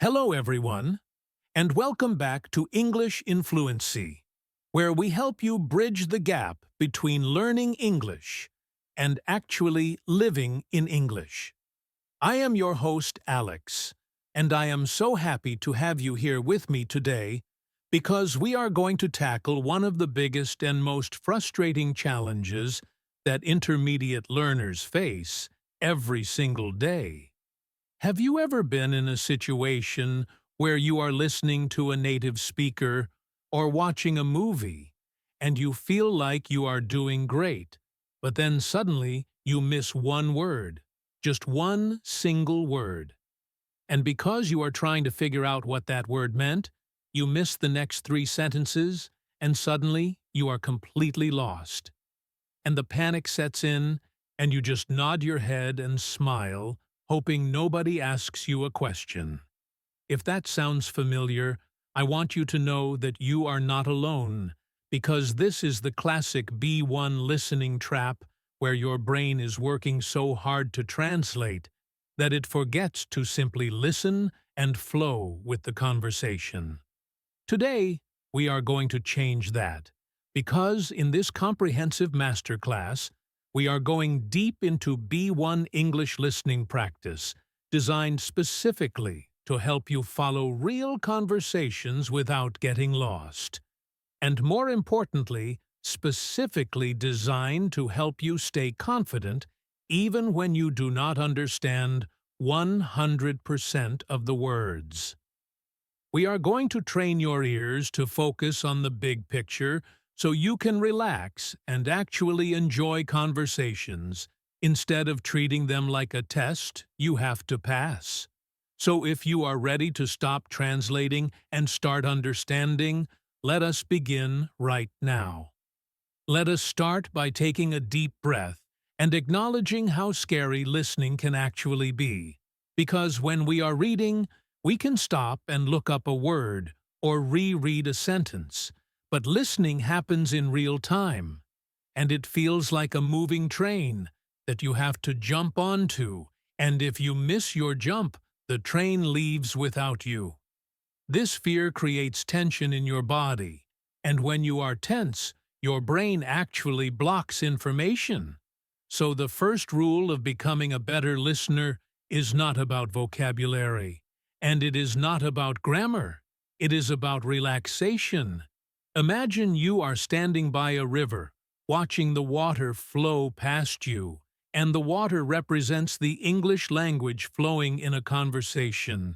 Hello, everyone, and welcome back to English in Fluency, where we help you bridge the gap between learning English and actually living in English. I am your host, Alex, and I am so happy to have you here with me today because we are going to tackle one of the biggest and most frustrating challenges that intermediate learners face every single day. Have you ever been in a situation where you are listening to a native speaker or watching a movie and you feel like you are doing great, but then suddenly you miss one word, just one single word? And because you are trying to figure out what that word meant, you miss the next three sentences and suddenly you are completely lost. And the panic sets in and you just nod your head and smile, hoping nobody asks you a question. If that sounds familiar, I want you to know that you are not alone, because this is the classic B1 listening trap where your brain is working so hard to translate that it forgets to simply listen and flow with the conversation. Today, we are going to change that, because in this comprehensive masterclass, we are going deep into B1 English listening practice, designed specifically to help you follow real conversations without getting lost. And more importantly, specifically designed to help you stay confident even when you do not understand 100% of the words. We are going to train your ears to focus on the big picture so you can relax and actually enjoy conversations instead of treating them like a test you have to pass. So if you are ready to stop translating and start understanding, let us begin right now. Let us start by taking a deep breath and acknowledging how scary listening can actually be. Because when we are reading, we can stop and look up a word or reread a sentence. But listening happens in real time, and it feels like a moving train that you have to jump onto, and if you miss your jump, the train leaves without you. This fear creates tension in your body, and when you are tense, your brain actually blocks information. So the first rule of becoming a better listener is not about vocabulary, and it is not about grammar. It is about relaxation. Imagine you are standing by a river, watching the water flow past you, and the water represents the English language flowing in a conversation.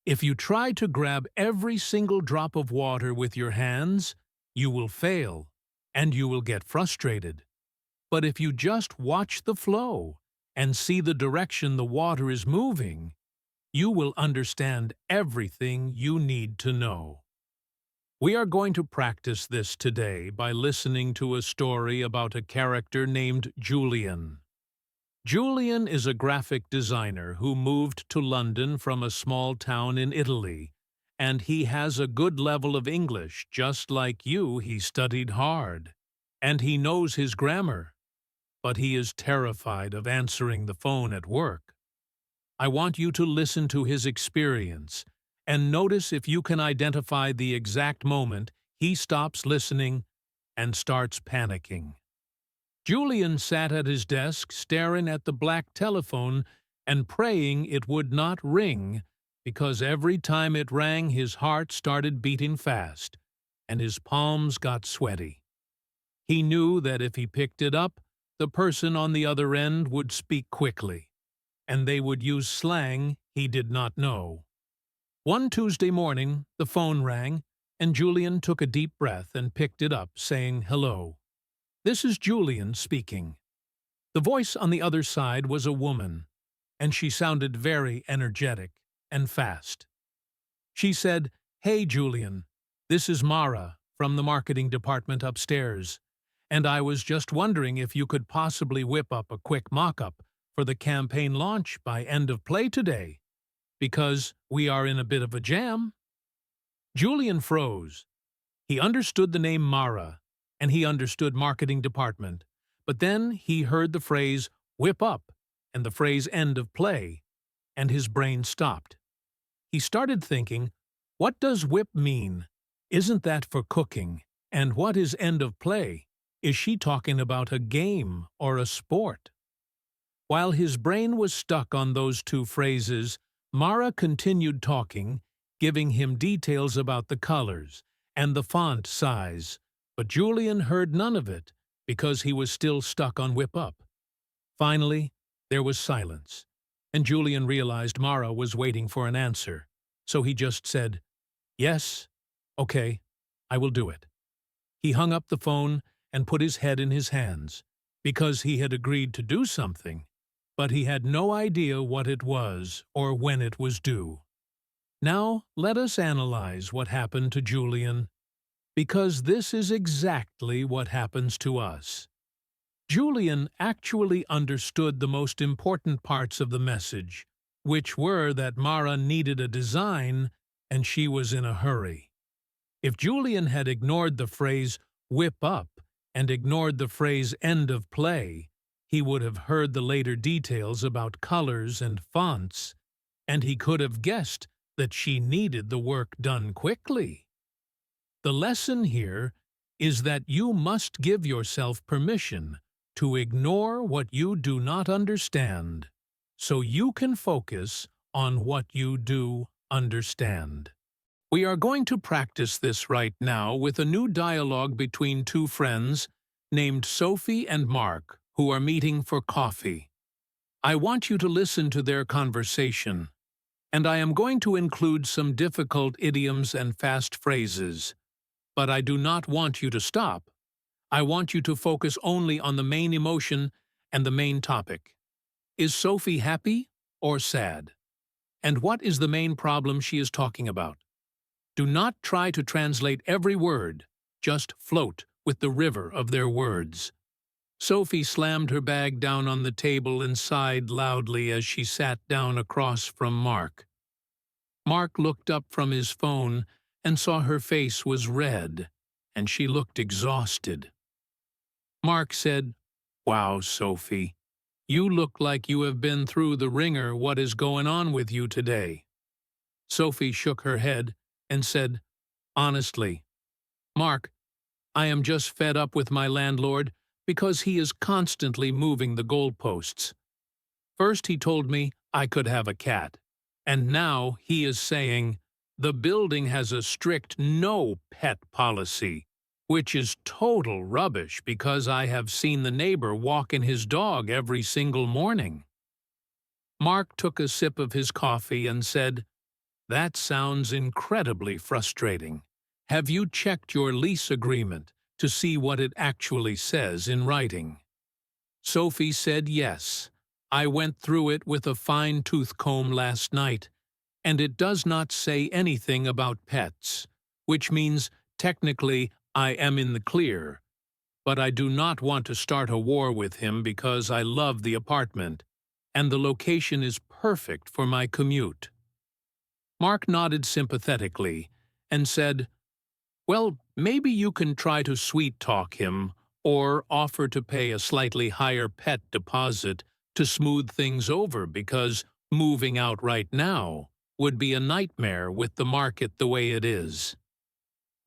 If you try to grab every single drop of water with your hands, you will fail, and you will get frustrated. But if you just watch the flow and see the direction the water is moving, you will understand everything you need to know. We are going to practice this today by listening to a story about a character named Julian. Julian is a graphic designer who moved to London from a small town in Italy, and he has a good level of English. Just like you, he studied hard, and he knows his grammar, but he is terrified of answering the phone at work. I want you to listen to his experience and notice if you can identify the exact moment he stops listening and starts panicking. Julian sat at his desk staring at the black telephone and praying it would not ring, because every time it rang his heart started beating fast and his palms got sweaty. He knew that if he picked it up, the person on the other end would speak quickly, and they would use slang he did not know. One Tuesday morning, the phone rang, and Julian took a deep breath and picked it up, saying, "Hello. This is Julian speaking." The voice on the other side was a woman, and she sounded very energetic and fast. She said, "Hey, Julian, this is Mara from the marketing department upstairs, and I was just wondering if you could possibly whip up a quick mock-up for the campaign launch by end of play today, because we are in a bit of a jam." Julian froze. He understood the name Mara, and he understood marketing department, but then he heard the phrase whip up and the phrase end of play, and his brain stopped. he started thinking, what does whip mean? Isn't that for cooking? And what is end of play? Is she talking about a game or a sport? While his brain was stuck on those two phrases, Mara continued talking, giving him details about the colors and the font size, but Julian heard none of it because he was still stuck on whip up. Finally, there was silence, and Julian realized Mara was waiting for an answer, so he just said, "Yes, okay, I will do it." He hung up the phone and put his head in his hands, because he had agreed to do something, but he had no idea what it was or when it was due. Now let us analyze what happened to Julian, because this is exactly what happens to us. Julian actually understood the most important parts of the message, which were that Mara needed a design and she was in a hurry. If Julian had ignored the phrase whip up and ignored the phrase end of play, he would have heard the later details about colors and fonts, and he could have guessed that she needed the work done quickly. The lesson here is that you must give yourself permission to ignore what you do not understand, so you can focus on what you do understand. We are going to practice this right now with a new dialogue between two friends named Sophie and Mark, who are meeting for coffee. I want you to listen to their conversation, and I am going to include some difficult idioms and fast phrases. But I do not want you to stop. I want you to focus only on the main emotion and the main topic. Is Sophie happy or sad? And what is the main problem she is talking about? Do not try to translate every word, just float with the river of their words. Sophie slammed her bag down on the table and sighed loudly as she sat down across from Mark. Mark looked up from his phone and saw her face was red, and she looked exhausted. Mark said, "Wow, Sophie, you look like you have been through the ringer. What is going on with you today?" Sophie shook her head and said, "Honestly, Mark, I am just fed up with my landlord because he is constantly moving the goalposts. First he told me I could have a cat, and now he is saying the building has a strict no pet policy, which is total rubbish because I have seen the neighbor walking his dog every single morning." Mark took a sip of his coffee and said, "That sounds incredibly frustrating. Have you checked your lease agreement to see what it actually says in writing?" Sophie said yes. "I went through it with a fine-tooth comb last night, and it does not say anything about pets, which means technically I am in the clear. But I do not want to start a war with him because I love the apartment, and the location is perfect for my commute." Mark nodded sympathetically and said, "Well, maybe you can try to sweet-talk him or offer to pay a slightly higher pet deposit to smooth things over because moving out right now would be a nightmare with the market the way it is."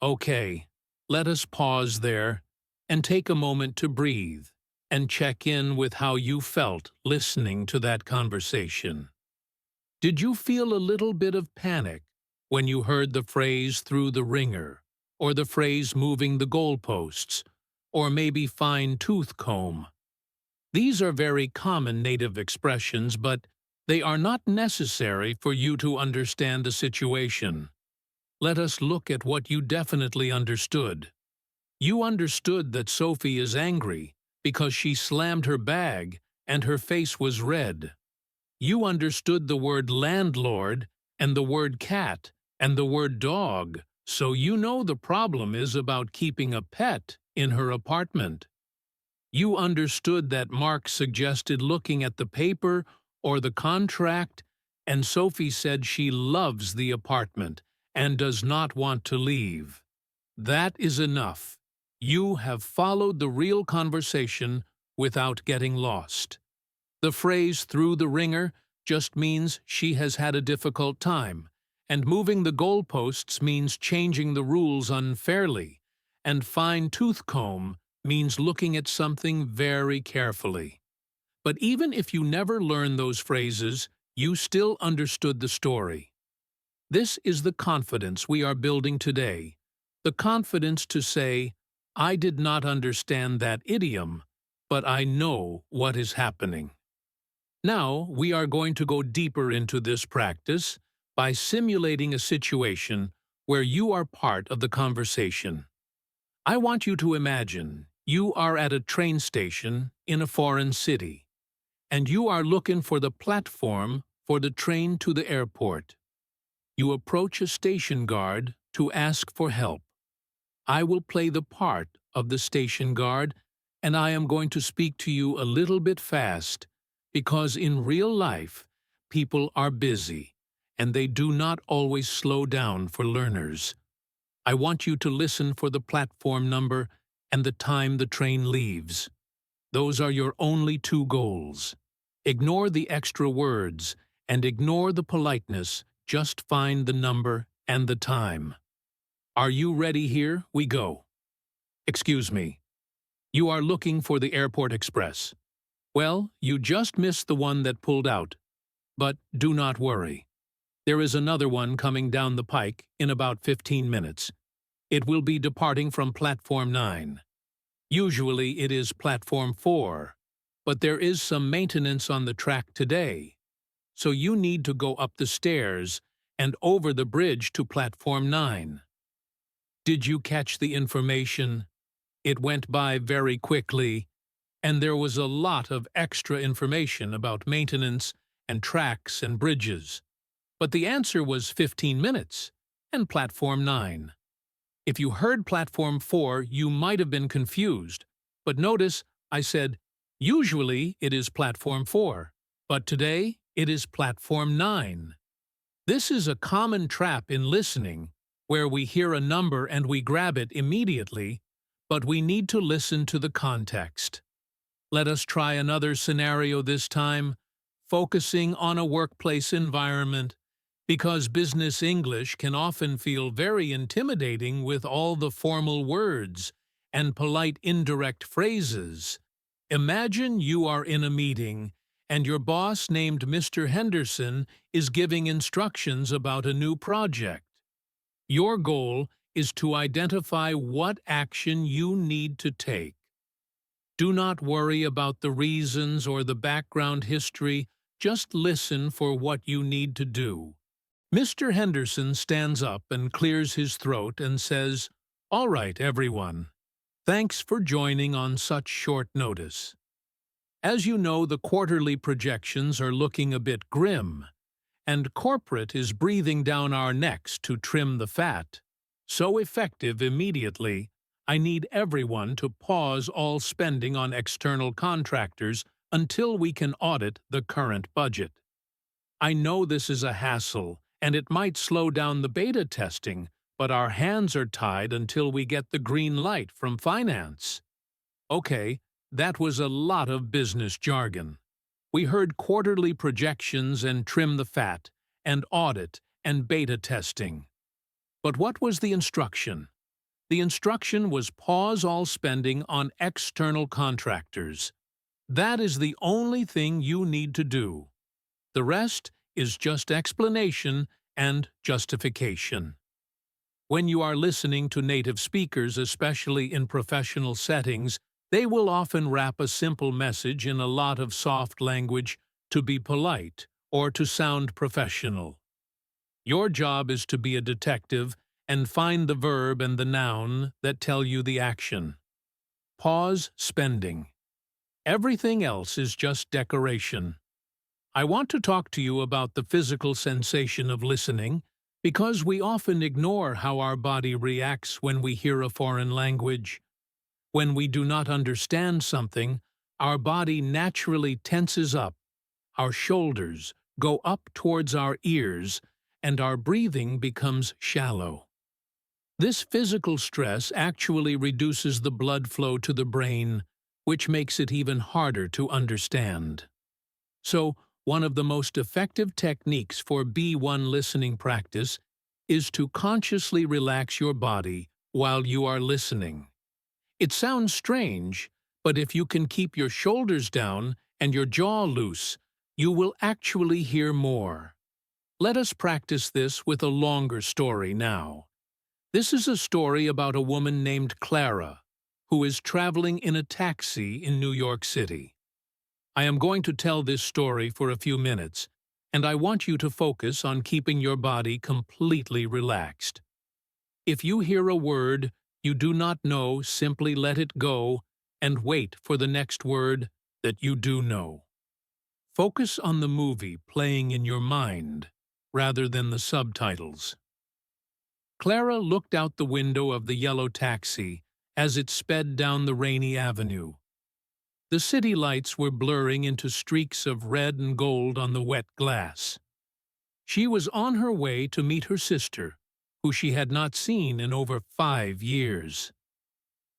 Okay, let us pause there and take a moment to breathe and check in with how you felt listening to that conversation. Did you feel a little bit of panic when you heard the phrase "through the ringer," or the phrase "moving the goalposts," or maybe "fine-tooth comb"? These are very common native expressions, but they are not necessary for you to understand a situation. Let us look at what you definitely understood. You understood that Sophie is angry because she slammed her bag and her face was red. You understood the word landlord and the word cat and the word dog, so you know the problem is about keeping a pet in her apartment. You understood that Mark suggested looking at the paper or the contract, and Sophie said she loves the apartment and does not want to leave. That is enough. You have followed the real conversation without getting lost. The phrase "through the ringer" just means she has had a difficult time, And moving the goalposts means changing the rules unfairly, and fine-tooth comb means looking at something very carefully. But even if you never learn those phrases, you still understood the story. This is the confidence we are building today. The confidence to say, I did not understand that idiom, but I know what is happening. Now, we are going to go deeper into this practice by simulating a situation where you are part of the conversation. I want you to imagine you are at a train station in a foreign city, and you are looking for the platform for the train to the airport. You approach a station guard to ask for help. I will play the part of the station guard, and I am going to speak to you a little bit fast, because in real life, people are busy, and they do not always slow down for learners. I want you to listen for the platform number and the time the train leaves. Those are your only two goals. Ignore the extra words and ignore the politeness, just find the number and the time. Are you ready? Here we go. Excuse me. You are looking for the Airport Express. Well, you just missed the one that pulled out. But do not worry. There is another one coming down the pike in about 15 minutes. It will be departing from Platform 9. Usually it is Platform 4, but there is some maintenance on the track today, so you need to go up the stairs and over the bridge to Platform 9. Did you catch the information? It went by very quickly, and there was a lot of extra information about maintenance and tracks and bridges. But the answer was 15 minutes and Platform 9. If you heard Platform 4, you might have been confused. But notice, I said, usually it is Platform 4, but today it is Platform 9. This is a common trap in listening, where we hear a number and we grab it immediately, but we need to listen to the context. Let us try another scenario this time, focusing on a workplace environment, because business English can often feel very intimidating with all the formal words and polite indirect phrases. Imagine you are in a meeting, and your boss named Mr. Henderson is giving instructions about a new project. Your goal is to identify what action you need to take. Do not worry about the reasons or the background history, just listen for what you need to do. Mr. Henderson stands up and clears his throat and says, "All right, everyone. Thanks for joining on such short notice. As you know, the quarterly projections are looking a bit grim, and corporate is breathing down our necks to trim the fat. So effective immediately, I need everyone to pause all spending on external contractors until we can audit the current budget. I know this is a hassle, and it might slow down the beta testing, but our hands are tied until we get the green light from finance." Okay, that was a lot of business jargon. We heard quarterly projections and trim the fat, and audit and beta testing. But what was the instruction? The instruction was pause all spending on external contractors. That is the only thing you need to do. The rest is just explanation and justification. When you are listening to native speakers, especially in professional settings, they will often wrap a simple message in a lot of soft language to be polite or to sound professional. Your job is to be a detective and find the verb and the noun that tell you the action. Pause spending. Everything else is just decoration. I want to talk to you about the physical sensation of listening, because we often ignore how our body reacts when we hear a foreign language. When we do not understand something, our body naturally tenses up, our shoulders go up towards our ears, and our breathing becomes shallow. This physical stress actually reduces the blood flow to the brain, which makes it even harder to understand. So, One of the most effective techniques for B1 listening practice is to consciously relax your body while you are listening. It sounds strange, but if you can keep your shoulders down and your jaw loose, you will actually hear more. Let us practice this with a longer story now. This is a story about a woman named Clara, who is traveling in a taxi in New York City. I am going to tell this story for a few minutes, and I want you to focus on keeping your body completely relaxed. If you hear a word you do not know, simply let it go and wait for the next word that you do know. Focus on the movie playing in your mind rather than the subtitles. Clara looked out the window of the yellow taxi as it sped down the rainy avenue. The city lights were blurring into streaks of red and gold on the wet glass. She was on her way to meet her sister, who she had not seen in over 5 years.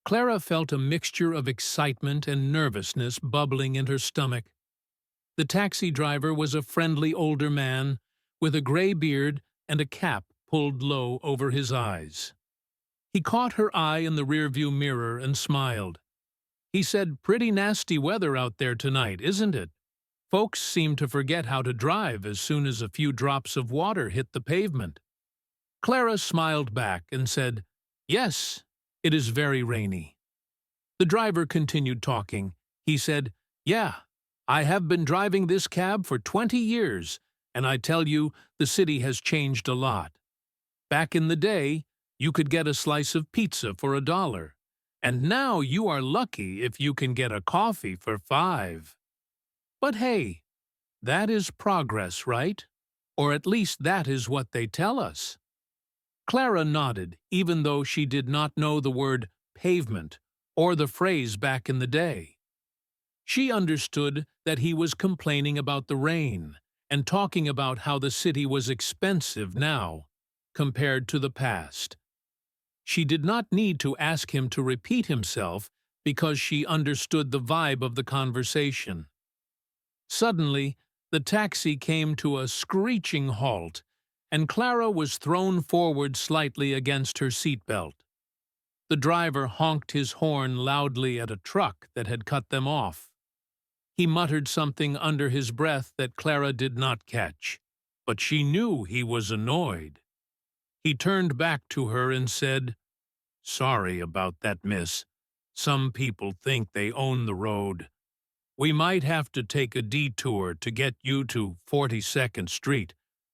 Clara felt a mixture of excitement and nervousness bubbling in her stomach. The taxi driver was a friendly older man with a gray beard and a cap pulled low over his eyes. He caught her eye in the rearview mirror and smiled. He said, "Pretty nasty weather out there tonight, isn't it? Folks seem to forget how to drive as soon as a few drops of water hit the pavement." Clara smiled back and said, "Yes, it is very rainy." The driver continued talking. He said, "Yeah, I have been driving this cab for 20 years, and I tell you, the city has changed a lot. Back in the day, you could get a slice of pizza for $1. And now you are lucky if you can get a coffee for 5. But hey, that is progress, right? Or at least that is what they tell us." Clara nodded, even though she did not know the word pavement or the phrase back in the day. She understood that he was complaining about the rain and talking about how the city was expensive now compared to the past. She did not need to ask him to repeat himself because she understood the vibe of the conversation. Suddenly, the taxi came to a screeching halt, and Clara was thrown forward slightly against her seatbelt. The driver honked his horn loudly at a truck that had cut them off. He muttered something under his breath that Clara did not catch, but she knew he was annoyed. He turned back to her and said, "Sorry about that, miss. Some people think they own the road. We might have to take a detour to get you to 42nd Street,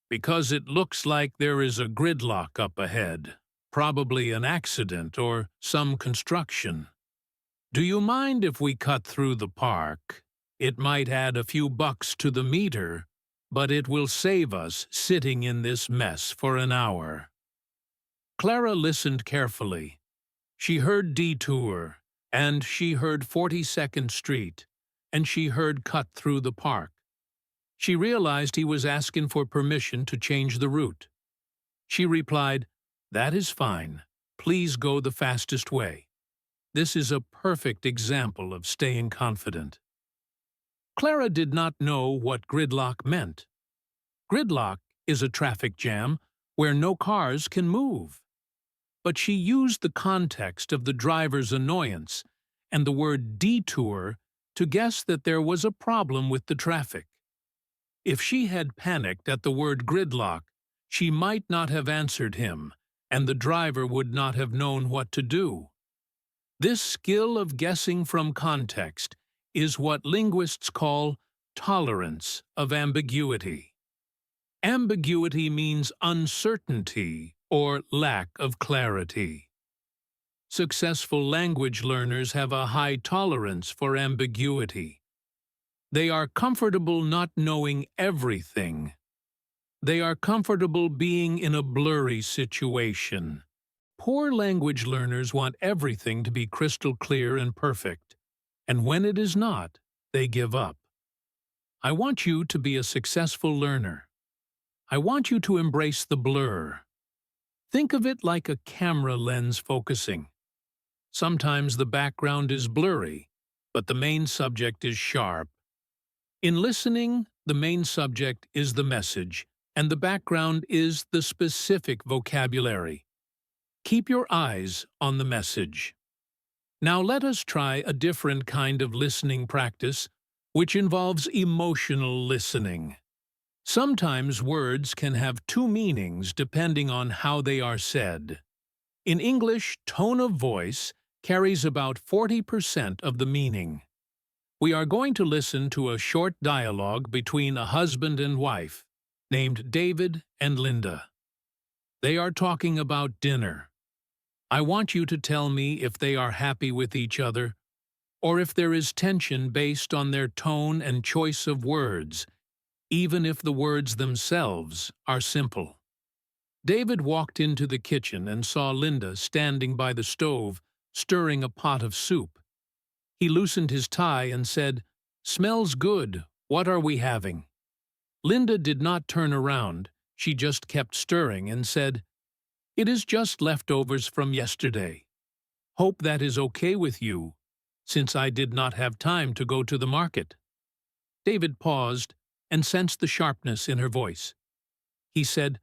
because it looks like there is a gridlock up ahead, probably an accident or some construction. Do you mind if we cut through the park? It might add a few bucks to the meter, but it will save us sitting in this mess for an hour." Clara listened carefully. She heard detour, and she heard 42nd Street, and she heard cut through the park. She realized he was asking for permission to change the route. She replied, "That is fine. Please go the fastest way." This is a perfect example of staying confident. Clara did not know what gridlock meant. Gridlock is a traffic jam where no cars can move. But she used the context of the driver's annoyance and the word detour to guess that there was a problem with the traffic. If she had panicked at the word gridlock, she might not have answered him, and the driver would not have known what to do. This skill of guessing from context is what linguists call tolerance of ambiguity. Ambiguity means uncertainty or lack of clarity. Successful language learners have a high tolerance for ambiguity. They are comfortable not knowing everything. They are comfortable being in a blurry situation. Poor language learners want everything to be crystal clear and perfect, and when it is not, they give up. I want you to be a successful learner. I want you to embrace the blur. Think of it like a camera lens focusing. Sometimes the background is blurry, but the main subject is sharp. In listening, the main subject is the message, and the background is the specific vocabulary. Keep your eyes on the message. Now let us try a different kind of listening practice, which involves emotional listening. Sometimes words can have two meanings depending on how they are said. In English, tone of voice carries about 40% of the meaning. We are going to listen to a short dialogue between a husband and wife, named David and Linda. They are talking about dinner. I want you to tell me if they are happy with each other, or if there is tension based on their tone and choice of words, even if the words themselves are simple. David walked into the kitchen and saw Linda standing by the stove, stirring a pot of soup. He loosened his tie and said, "Smells good. What are we having?" Linda did not turn around. She just kept stirring and said, "It is just leftovers from yesterday. Hope that is okay with you, since I did not have time to go to the market." David paused and sensed the sharpness in her voice. He said,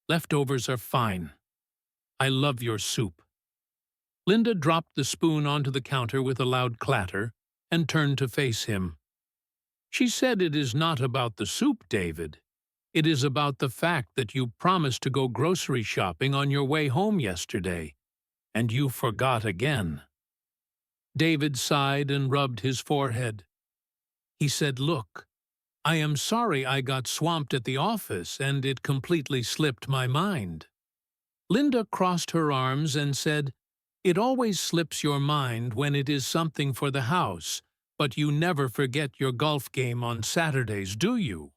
"Leftovers are fine. I love your soup." Linda dropped the spoon onto the counter with a loud clatter and turned to face him. She said, "It is not about the soup, David. It is about the fact that you promised to go grocery shopping on your way home yesterday, and you forgot again." David sighed and rubbed his forehead. He said, "Look, I am sorry I got swamped at the office and it completely slipped my mind." Linda crossed her arms and said, "It always slips your mind when it is something for the house, but you never forget your golf game on Saturdays, do you?"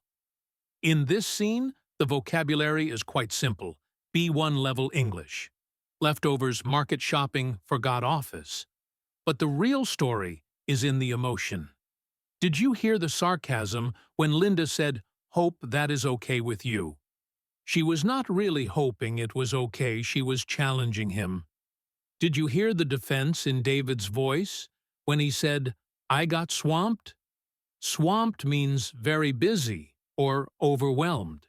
In this scene, the vocabulary is quite simple, B1 level English. Leftovers, market shopping, forgot office. But the real story is in the emotion. Did you hear the sarcasm when Linda said, "Hope that is okay with you"? She was not really hoping it was okay, she was challenging him. Did you hear the defense in David's voice when he said, "I got swamped"? Swamped means very busy or overwhelmed.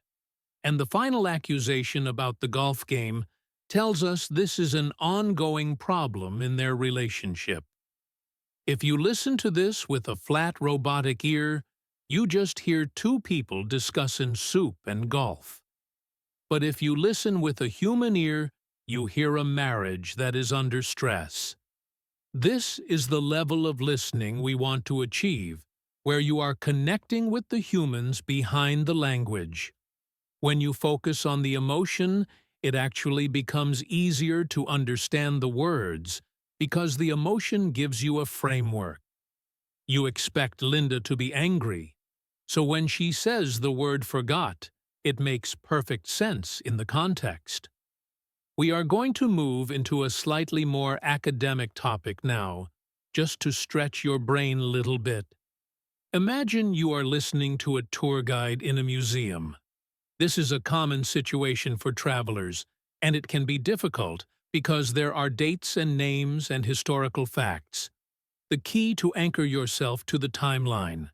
And the final accusation about the golf game tells us this is an ongoing problem in their relationship. If you listen to this with a flat robotic ear, you just hear two people discussing soup and golf. But if you listen with a human ear, you hear a marriage that is under stress. This is the level of listening we want to achieve, where you are connecting with the humans behind the language. When you focus on the emotion, it actually becomes easier to understand the words, because the emotion gives you a framework. You expect Linda to be angry, so when she says the word forgot, it makes perfect sense in the context. We are going to move into a slightly more academic topic now, just to stretch your brain a little bit. Imagine you are listening to a tour guide in a museum. This is a common situation for travelers, and it can be difficult because there are dates and names and historical facts. The key to anchor yourself to the timeline.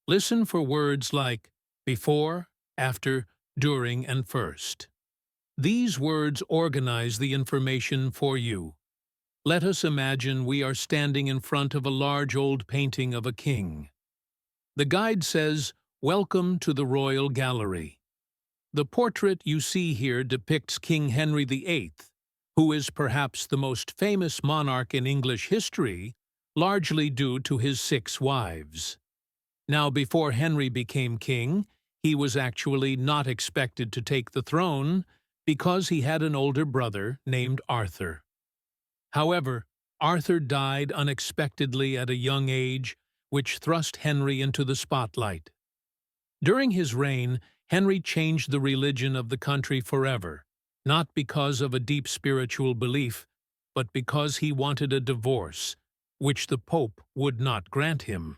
Listen for words like before, after, during, and first. These words organize the information for you. Let us imagine we are standing in front of a large old painting of a king. The guide says, "Welcome to the Royal Gallery." The portrait you see here depicts King Henry VIII, who is perhaps the most famous monarch in English history, largely due to his 6 wives. Now, before Henry became king, he was actually not expected to take the throne because he had an older brother named Arthur. However, Arthur died unexpectedly at a young age, which thrust Henry into the spotlight. During his reign, Henry changed the religion of the country forever, not because of a deep spiritual belief, but because he wanted a divorce, which the Pope would not grant him.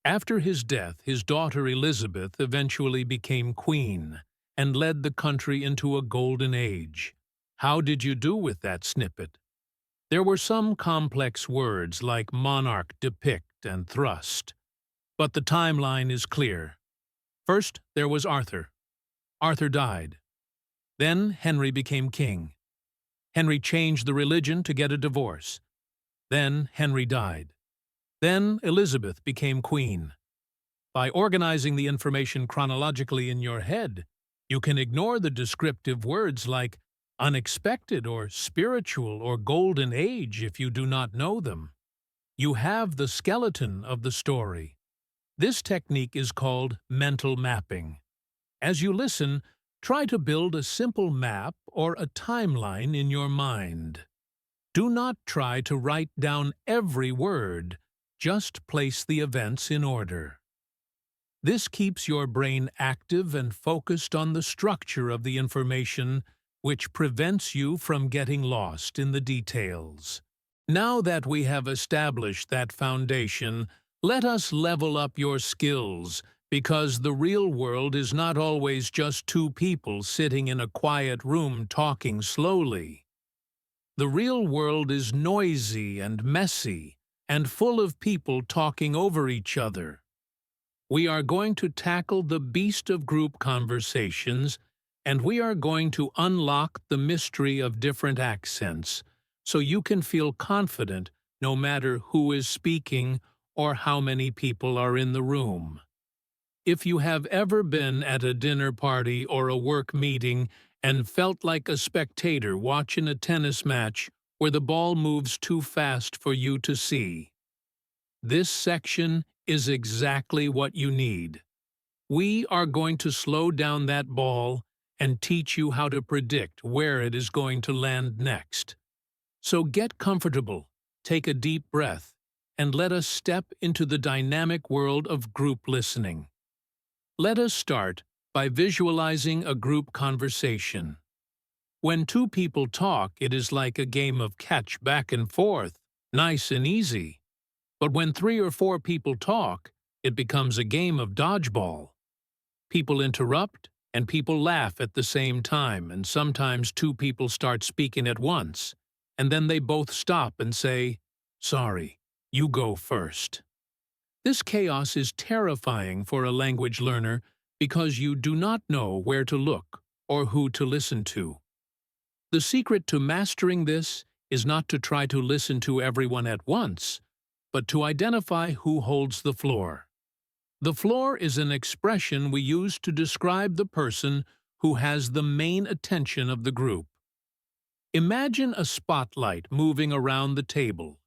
After his death, his daughter Elizabeth eventually became queen and led the country into a golden age. How did you do with that snippet? There were some complex words like monarch, depict, and thrust. But the timeline is clear. First, there was Arthur. Arthur died. Then Henry became king. Henry changed the religion to get a divorce. Then Henry died. Then Elizabeth became queen. By organizing the information chronologically in your head, you can ignore the descriptive words like unexpected or spiritual or golden age if you do not know them. You have the skeleton of the story. This technique is called mental mapping. As you listen, try to build a simple map or a timeline in your mind. Do not try to write down every word, just place the events in order. This keeps your brain active and focused on the structure of the information, which prevents you from getting lost in the details. Now that we have established that foundation, let us level up your skills, because the real world is not always just two people sitting in a quiet room talking slowly. The real world is noisy and messy, and full of people talking over each other. We are going to tackle the beast of group conversations, and we are going to unlock the mystery of different accents, so you can feel confident no matter who is speaking or how many people are in the room. If you have ever been at a dinner party or a work meeting and felt like a spectator watching a tennis match where the ball moves too fast for you to see, this section is exactly what you need. We are going to slow down that ball and teach you how to predict where it is going to land next. So get comfortable, take a deep breath, and let us step into the dynamic world of group listening. Let us start by visualizing a group conversation. When two people talk, it is like a game of catch back and forth, nice and easy. But when 3 or 4 people talk, it becomes a game of dodgeball. People interrupt, and people laugh at the same time, and sometimes 2 people start speaking at once, and then they both stop and say, "Sorry, you go first." This chaos is terrifying for a language learner because you do not know where to look or who to listen to. The secret to mastering this is not to try to listen to everyone at once, but to identify who holds the floor. The floor is an expression we use to describe the person who has the main attention of the group. Imagine a spotlight moving around the table.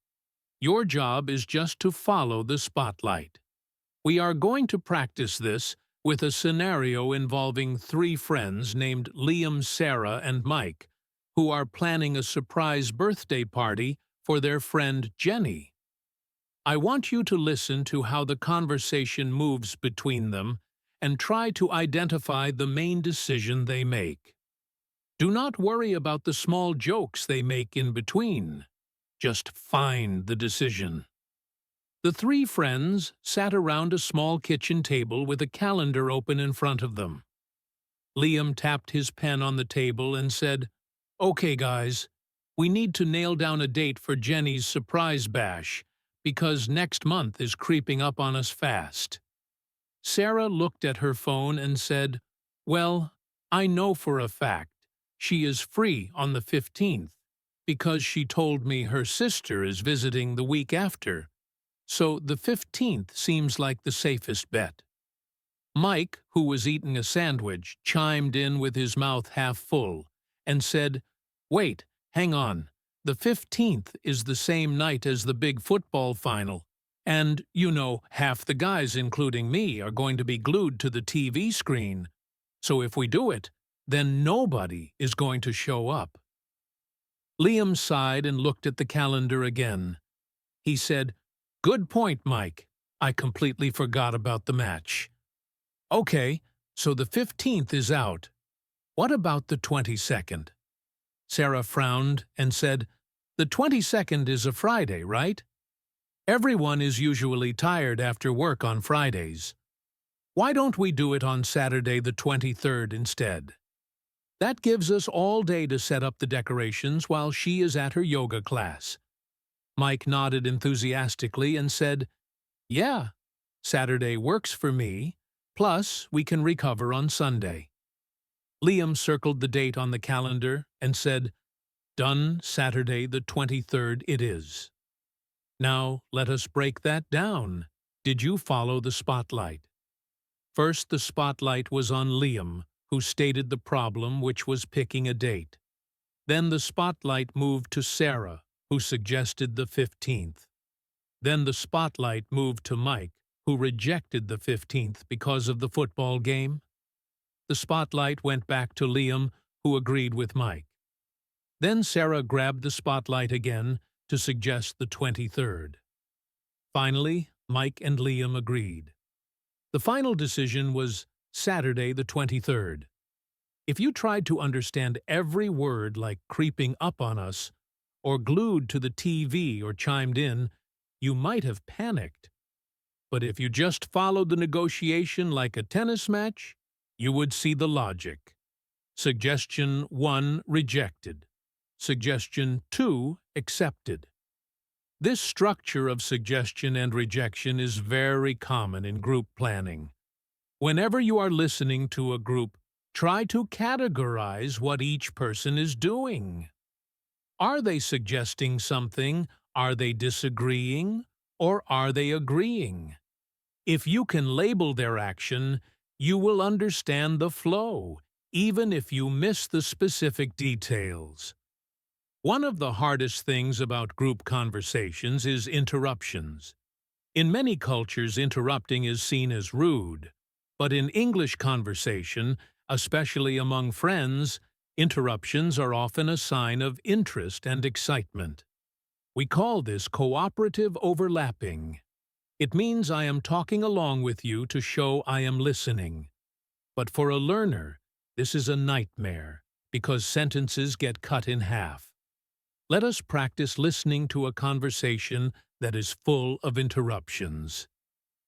Your job is just to follow the spotlight. We are going to practice this with a scenario involving 3 friends named Liam, Sarah, and Mike, who are planning a surprise birthday party for their friend Jenny. I want you to listen to how the conversation moves between them and try to identify the main decision they make. Do not worry about the small jokes they make in between. Just find the decision. The 3 friends sat around a small kitchen table with a calendar open in front of them. Liam tapped his pen on the table and said, "Okay, guys, we need to nail down a date for Jenny's surprise bash, because next month is creeping up on us fast." Sarah looked at her phone and said, "Well, I know for a fact she is free on the 15th, because she told me her sister is visiting the week after, so the 15th seems like the safest bet." Mike, who was eating a sandwich, chimed in with his mouth half full and said, "Wait, hang on. The 15th is the same night as the big football final, and, you know, half the guys, including me, are going to be glued to the TV screen. So if we do it, then nobody is going to show up." Liam sighed and looked at the calendar again. He said, "Good point, Mike. I completely forgot about the match." "Okay, so the 15th is out. What about the 22nd? Sarah frowned and said, "The 22nd is a Friday, right? Everyone is usually tired after work on Fridays. Why don't we do it on Saturday the 23rd instead? That gives us all day to set up the decorations while she is at her yoga class." Mike nodded enthusiastically and said, "Yeah, Saturday works for me, plus we can recover on Sunday. Liam circled the date on the calendar and said, "Done Saturday the 23rd it is." Now let us break that down. Did you follow the spotlight? First, the spotlight was on Liam, who stated the problem, which was picking a date. Then the spotlight moved to Sarah, who suggested the 15th. Then the spotlight moved to Mike, who rejected the 15th because of the football game. The spotlight went back to Liam, who agreed with Mike. Then Sarah grabbed the spotlight again to suggest the 23rd. Finally, Mike and Liam agreed. The final decision was Saturday the 23rd. If you tried to understand every word like creeping up on us, or glued to the TV or chimed in, you might have panicked. But if you just followed the negotiation like a tennis match, you would see the logic. Suggestion 1 rejected. Suggestion 2 accepted. This structure of suggestion and rejection is very common in group planning. Whenever you are listening to a group, try to categorize what each person is doing. Are they suggesting something? Are they disagreeing? Or are they agreeing? If you can label their action, you will understand the flow, even if you miss the specific details. One of the hardest things about group conversations is interruptions. In many cultures, interrupting is seen as rude, but in English conversation, especially among friends, interruptions are often a sign of interest and excitement. We call this cooperative overlapping. It means I am talking along with you to show I am listening. But for a learner, this is a nightmare, because sentences get cut in half. Let us practice listening to a conversation that is full of interruptions.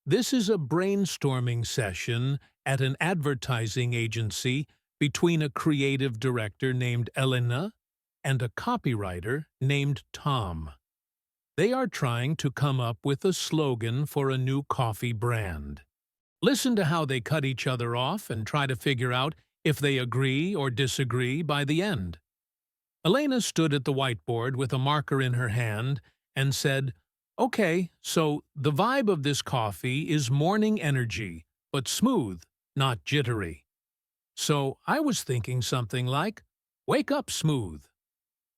This is a brainstorming session at an advertising agency between a creative director named Elena and a copywriter named Tom. They are trying to come up with a slogan for a new coffee brand. Listen to how they cut each other off and try to figure out if they agree or disagree by the end. Elena stood at the whiteboard with a marker in her hand and said, "Okay, so the vibe of this coffee is morning energy, but smooth, not jittery. So I was thinking something like, wake up smooth."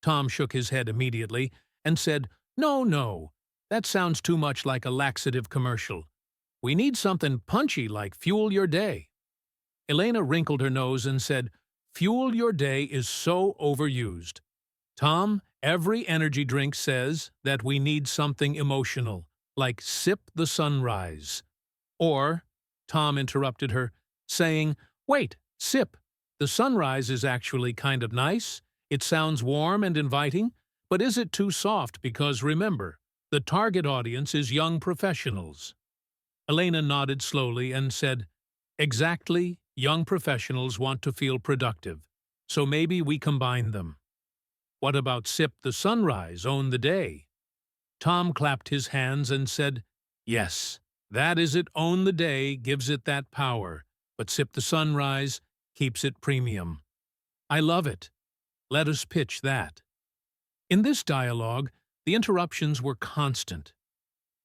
Tom shook his head immediately and said, No, that sounds too much like a laxative commercial. We need something punchy like fuel your day." Elena wrinkled her nose and said, "Fuel your day is so overused. Tom, every energy drink says that we need something emotional, like sip the sunrise." Or, Tom interrupted her, saying, "Wait, sip. The sunrise is actually kind of nice. It sounds warm and inviting, but is it too soft? Because remember, the target audience is young professionals." Elena nodded slowly and said, "Exactly, young professionals want to feel productive, so maybe we combine them." "What about sip the sunrise, own the day?" Tom clapped his hands and said, "Yes, that is it, own the day gives it that power, but sip the sunrise keeps it premium." "I love it. Let us pitch that." In this dialogue, the interruptions were constant.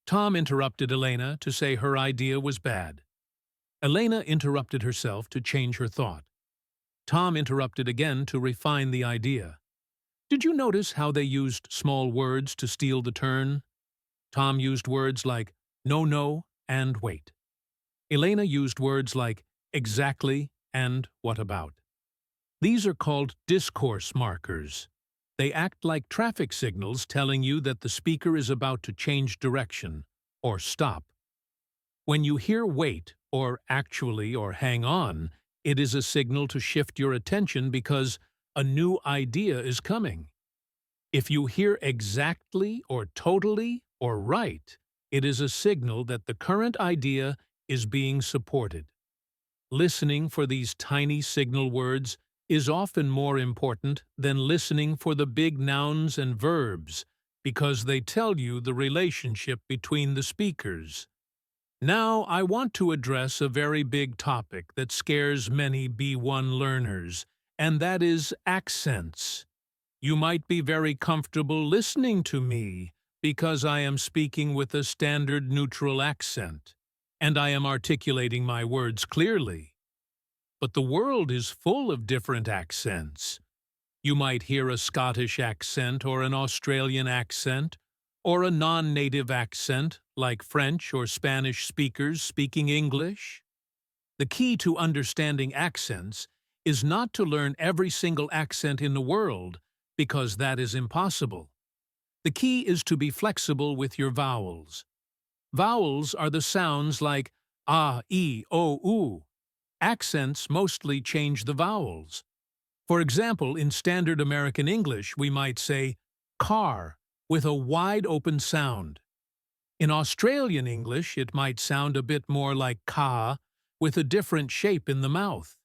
Tom interrupted Elena to say her idea was bad. Elena interrupted herself to change her thought. Tom interrupted again to refine the idea. Did you notice how they used small words to steal the turn? Tom used words like no, and wait. Elena used words like exactly and what about. These are called discourse markers. They act like traffic signals telling you that the speaker is about to change direction or stop. When you hear wait or actually or hang on, it is a signal to shift your attention because a new idea is coming. If you hear exactly or totally or right, it is a signal that the current idea is being supported. Listening for these tiny signal words is often more important than listening for the big nouns and verbs because they tell you the relationship between the speakers. Now, I want to address a very big topic that scares many B1 learners, and that is accents. You might be very comfortable listening to me because I am speaking with a standard neutral accent, and I am articulating my words clearly. But the world is full of different accents. You might hear a Scottish accent or an Australian accent, or a non-native accent like French or Spanish speakers speaking English. The key to understanding accents is not to learn every single accent in the world, because that is impossible. The key is to be flexible with your vowels. Vowels are the sounds like ah, e, o, u. Accents mostly change the vowels. For example, in standard American English, we might say car with a wide open sound. In Australian English, it might sound a bit more like ka with a different shape in the mouth.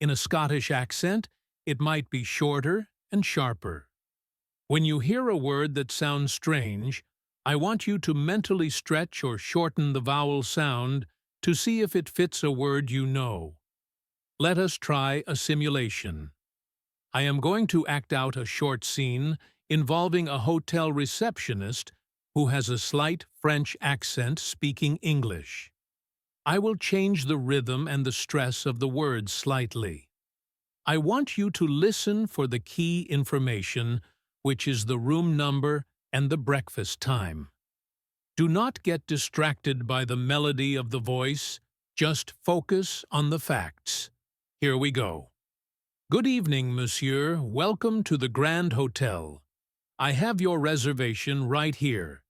In a Scottish accent, it might be shorter and sharper. When you hear a word that sounds strange, I want you to mentally stretch or shorten the vowel sound to see if it fits a word you know. Let us try a simulation. I am going to act out a short scene involving a hotel receptionist who has a slight French accent speaking English. I will change the rhythm and the stress of the words slightly. I want you to listen for the key information, which is the room number and the breakfast time. Do not get distracted by the melody of the voice, just focus on the facts. Here we go. Good evening, monsieur. Welcome to the Grand Hotel. I have your reservation right here.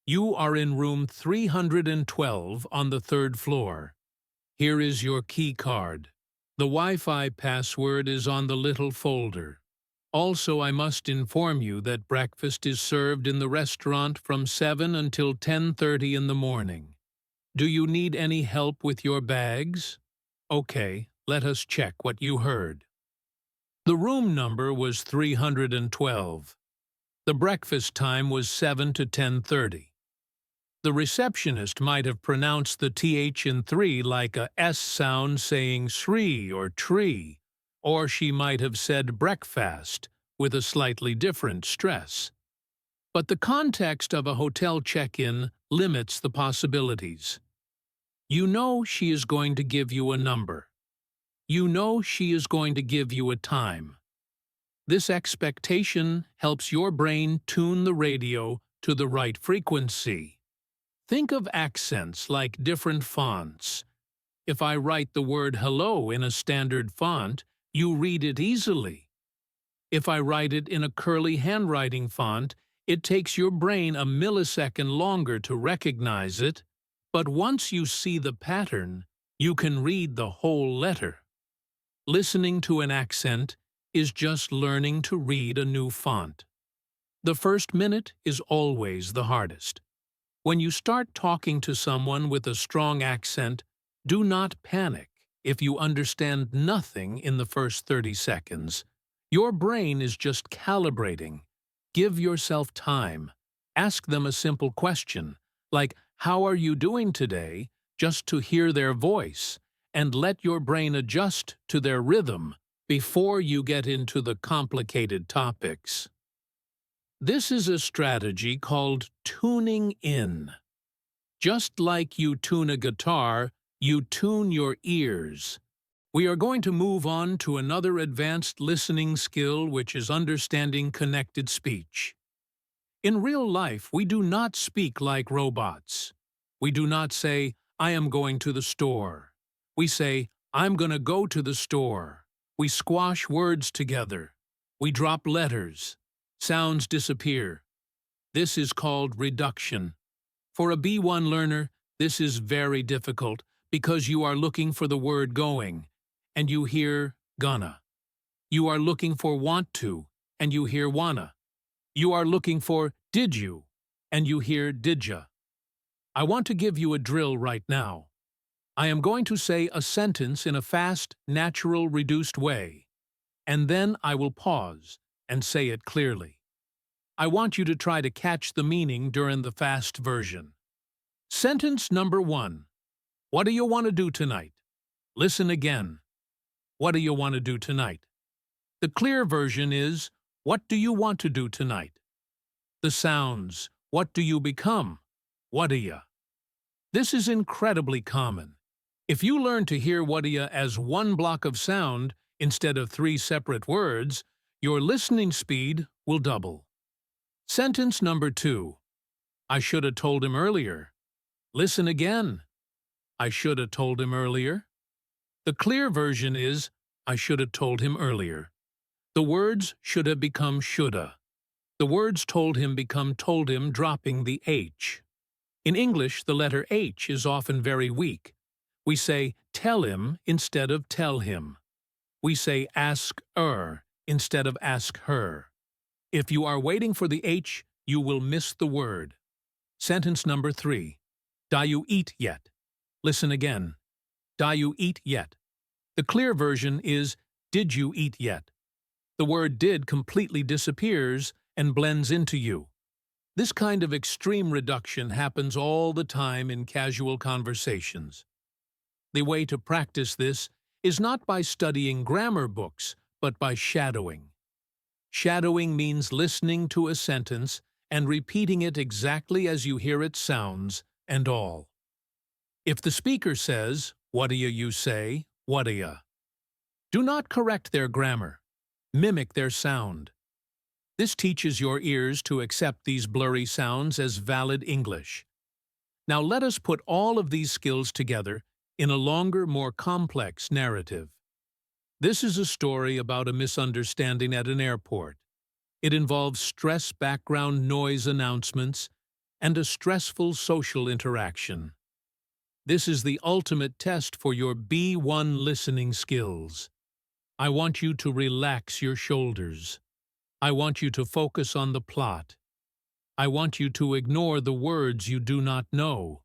You are in room 312 on the 3rd floor. Here is your key card. The Wi-Fi password is on the little folder. Also, I must inform you that breakfast is served in the restaurant from 7 until 10:30 in the morning. Do you need any help with your bags? Okay, let us check what you heard. The room number was 312. The breakfast time was 7 to 10:30. The receptionist might have pronounced the th in 3 like a S sound saying sri or tree, or she might have said breakfast with a slightly different stress. But the context of a hotel check-in limits the possibilities. You know she is going to give you a number. You know she is going to give you a time. This expectation helps your brain tune the radio to the right frequency. Think of accents like different fonts. If I write the word hello in a standard font, you read it easily. If I write it in a curly handwriting font, it takes your brain a millisecond longer to recognize it, but once you see the pattern, you can read the whole letter. Listening to an accent is just learning to read a new font. The first minute is always the hardest. When you start talking to someone with a strong accent, do not panic if you understand nothing in the first 30 seconds. Your brain is just calibrating. Give yourself time. Ask them a simple question, like, "How are you doing today?" just to hear their voice, and let your brain adjust to their rhythm before you get into the complicated topics. This is a strategy called tuning in. Just like you tune a guitar, you tune your ears. We are going to move on to another advanced listening skill, which is understanding connected speech. In real life, we do not speak like robots. We do not say, "I am going to the store." We say, "I'm going to go to the store." We squash words together. We drop letters. Sounds disappear. This is called reduction. For a B1 learner, this is very difficult because you are looking for the word going, and you hear gonna. You are looking for want to, and you hear wanna. You are looking for did you, and you hear didja. I want to give you a drill right now. I am going to say a sentence in a fast, natural, reduced way, and then I will pause and say it clearly. I want you to try to catch the meaning during the fast version. Sentence number 1. What do you want to do tonight? Listen again. What do you want to do tonight? The clear version is, what do you want to do tonight? The sounds, what do you become? What do ya? This is incredibly common. If you learn to hear what do ya as one block of sound instead of 3 separate words, your listening speed will double. Sentence number 2. I should have told him earlier. Listen again. I should have told him earlier. The clear version is, I should have told him earlier. The words should have become shoulda. The words told him become told him, dropping the H. In English, the letter H is often very weak. We say tell him instead of tell him. We say ask instead of ask her. If you are waiting for the H, you will miss the word. Sentence number 3. Da you eat yet? Listen again. Da you eat yet? The clear version is, did you eat yet? The word did completely disappears and blends into you. This kind of extreme reduction happens all the time in casual conversations. The way to practice this is not by studying grammar books, but by shadowing. Shadowing means listening to a sentence and repeating it exactly as you hear it sounds, and all. If the speaker says, what do you say, what do ya? Do not correct their grammar. Mimic their sound. This teaches your ears to accept these blurry sounds as valid English. Now let us put all of these skills together in a longer, more complex narrative. This is a story about a misunderstanding at an airport. It involves stress background noise announcements and a stressful social interaction. This is the ultimate test for your B1 listening skills. I want you to relax your shoulders. I want you to focus on the plot. I want you to ignore the words you do not know.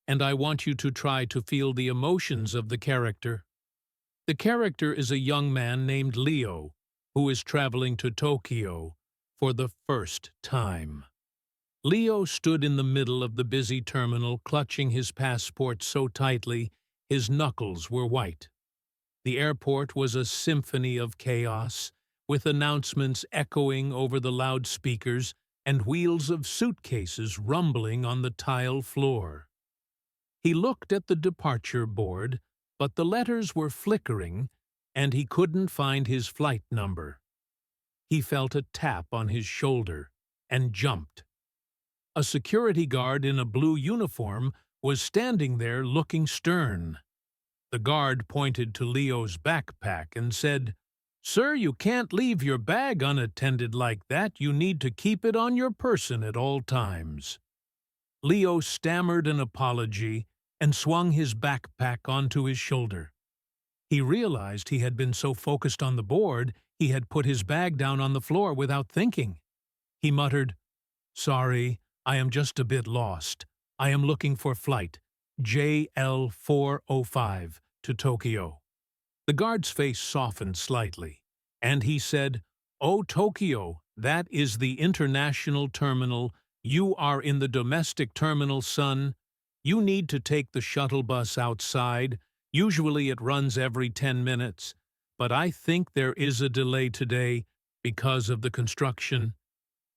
And I want you to try to feel the emotions of the character. The character is a young man named Leo, who is traveling to Tokyo for the first time. Leo stood in the middle of the busy terminal, clutching his passport so tightly his knuckles were white. The airport was a symphony of chaos, with announcements echoing over the loudspeakers and wheels of suitcases rumbling on the tile floor. He looked at the departure board, but the letters were flickering, and he couldn't find his flight number. He felt a tap on his shoulder and jumped. A security guard in a blue uniform was standing there looking stern. The guard pointed to Leo's backpack and said, "Sir, you can't leave your bag unattended like that. You need to keep it on your person at all times." Leo stammered an apology and swung his backpack onto his shoulder. He realized he had been so focused on the board, he had put his bag down on the floor without thinking. He muttered, "Sorry, I am just a bit lost. I am looking for flight JL405 to Tokyo." The guard's face softened slightly, and he said, "Oh, Tokyo, that is the international terminal. You are in the domestic terminal, son. You need to take the shuttle bus outside. Usually it runs every 10 minutes, but I think there is a delay today because of the construction.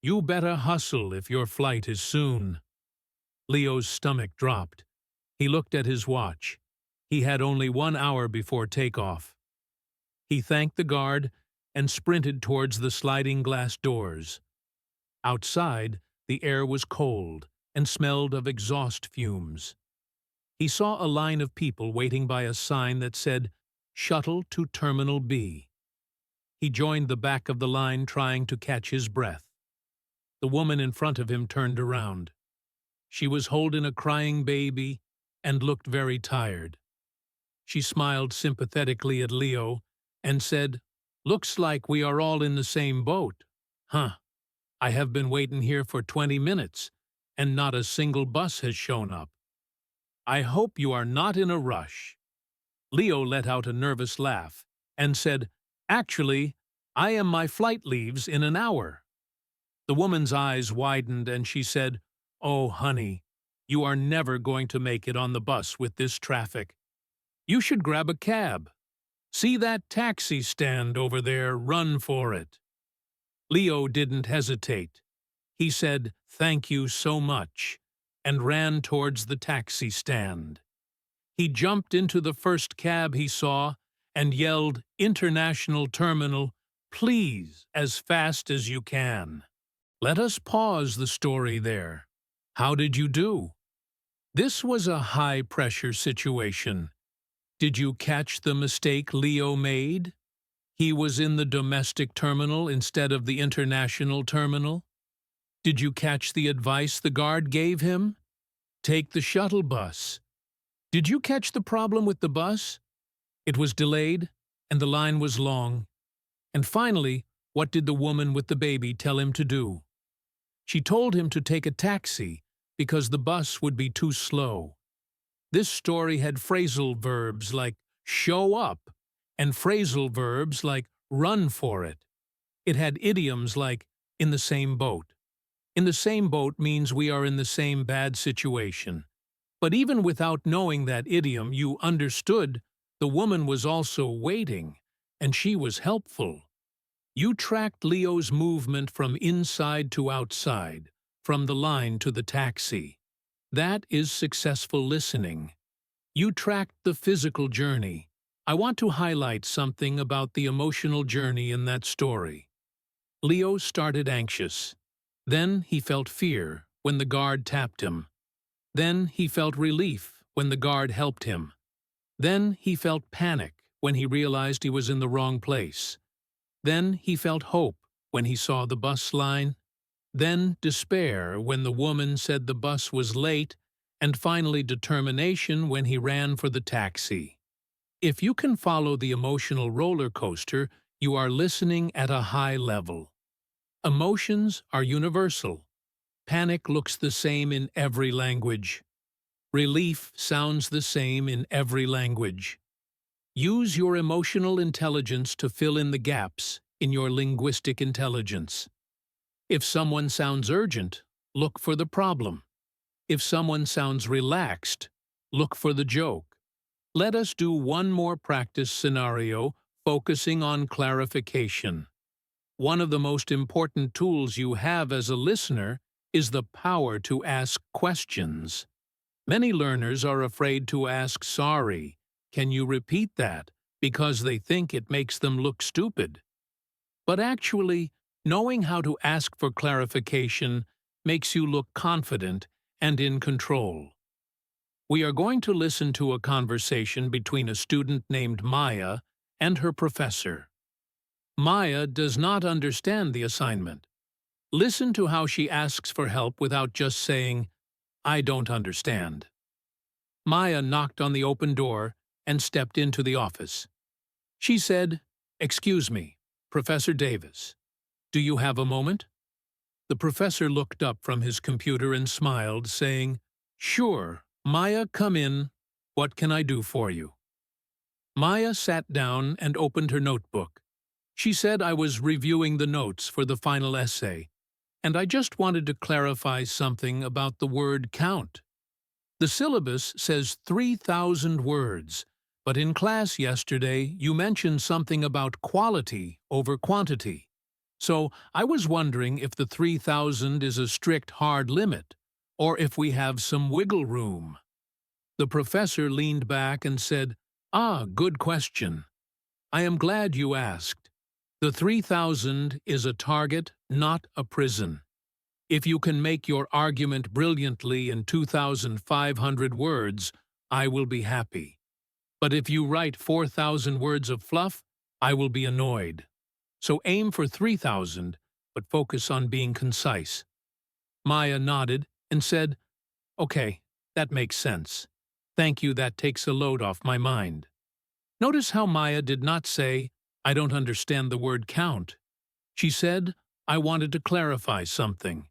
You better hustle if your flight is soon." Leo's stomach dropped. He looked at his watch. He had only 1 hour before takeoff. He thanked the guard and sprinted towards the sliding glass doors. Outside, the air was cold and smelled of exhaust fumes. He saw a line of people waiting by a sign that said, "Shuttle to Terminal B." He joined the back of the line, trying to catch his breath. The woman in front of him turned around. She was holding a crying baby and looked very tired. She smiled sympathetically at Leo and said, "Looks like we are all in the same boat. Huh, I have been waiting here for 20 minutes, and not a single bus has shown up. I hope you are not in a rush." Leo let out a nervous laugh and said, "Actually, my flight leaves in an hour." The woman's eyes widened and she said, "Oh, honey, You are never going to make it on the bus with this traffic. You should grab a cab. See that taxi stand over there, run for it." Leo didn't hesitate. He said, "Thank you so much," and ran towards the taxi stand. He jumped into the first cab he saw and yelled, "International Terminal, please, as fast as you can." Let us pause the story there. How did you do? This was a high-pressure situation. Did you catch the mistake Leo made? He was in the domestic terminal instead of the international terminal. Did you catch the advice the guard gave him? Take the shuttle bus. Did you catch the problem with the bus? It was delayed, and the line was long. And finally, what did the woman with the baby tell him to do? She told him to take a taxi because the bus would be too slow. This story had phrasal verbs like show up and phrasal verbs like run for it. It had idioms like in the same boat. In the same boat means we are in the same bad situation. But even without knowing that idiom, you understood the woman was also waiting, and she was helpful. You tracked Leo's movement from inside to outside, from the line to the taxi. That is successful listening. You tracked the physical journey. I want to highlight something about the emotional journey in that story. Leo started anxious. Then he felt fear when the guard tapped him. Then he felt relief when the guard helped him. Then he felt panic when he realized he was in the wrong place. Then he felt hope when he saw the bus line. Then despair when the woman said the bus was late, and finally determination when he ran for the taxi. If you can follow the emotional roller coaster, you are listening at a high level. Emotions are universal. Panic looks the same in every language. Relief sounds the same in every language. Use your emotional intelligence to fill in the gaps in your linguistic intelligence. If someone sounds urgent, look for the problem. If someone sounds relaxed, look for the joke. Let us do one more practice scenario focusing on clarification. One of the most important tools you have as a listener is the power to ask questions. Many learners are afraid to ask "Sorry, can you repeat that?" because they think it makes them look stupid. But actually, knowing how to ask for clarification makes you look confident and in control. We are going to listen to a conversation between a student named Maya and her professor. Maya does not understand the assignment. Listen to how she asks for help without just saying, "I don't understand." Maya knocked on the open door and stepped into the office. She said, "Excuse me, Professor Davis. Do you have a moment?" The professor looked up from his computer and smiled, saying, "Sure, Maya, come in. What can I do for you?" Maya sat down and opened her notebook. She said, "I was reviewing the notes for the final essay, and I just wanted to clarify something about the word count. The syllabus says 3,000 words, but in class yesterday you mentioned something about quality over quantity. So I was wondering if the 3,000 is a strict hard limit, or if we have some wiggle room." The professor leaned back and said, "Ah, good question. I am glad you asked. The 3,000 is a target, not a prison. If you can make your argument brilliantly in 2,500 words, I will be happy. But if you write 4,000 words of fluff, I will be annoyed. So aim for 3,000, but focus on being concise." Maya nodded and said, "Okay, that makes sense. Thank you, that takes a load off my mind." Notice how Maya did not say, "I don't understand the word count." She said, "I wanted to clarify something."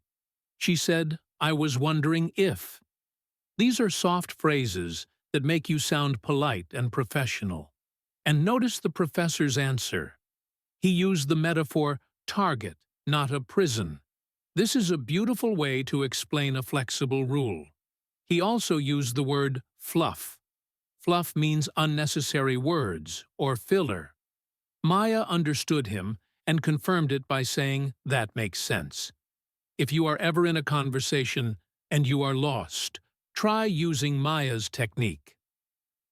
She said, "I was wondering if." These are soft phrases that make you sound polite and professional. And notice the professor's answer. He used the metaphor target, not a prison. This is a beautiful way to explain a flexible rule. He also used the word fluff. Fluff means unnecessary words or filler. Maya understood him and confirmed it by saying, "That makes sense." If you are ever in a conversation and you are lost, try using Maya's technique.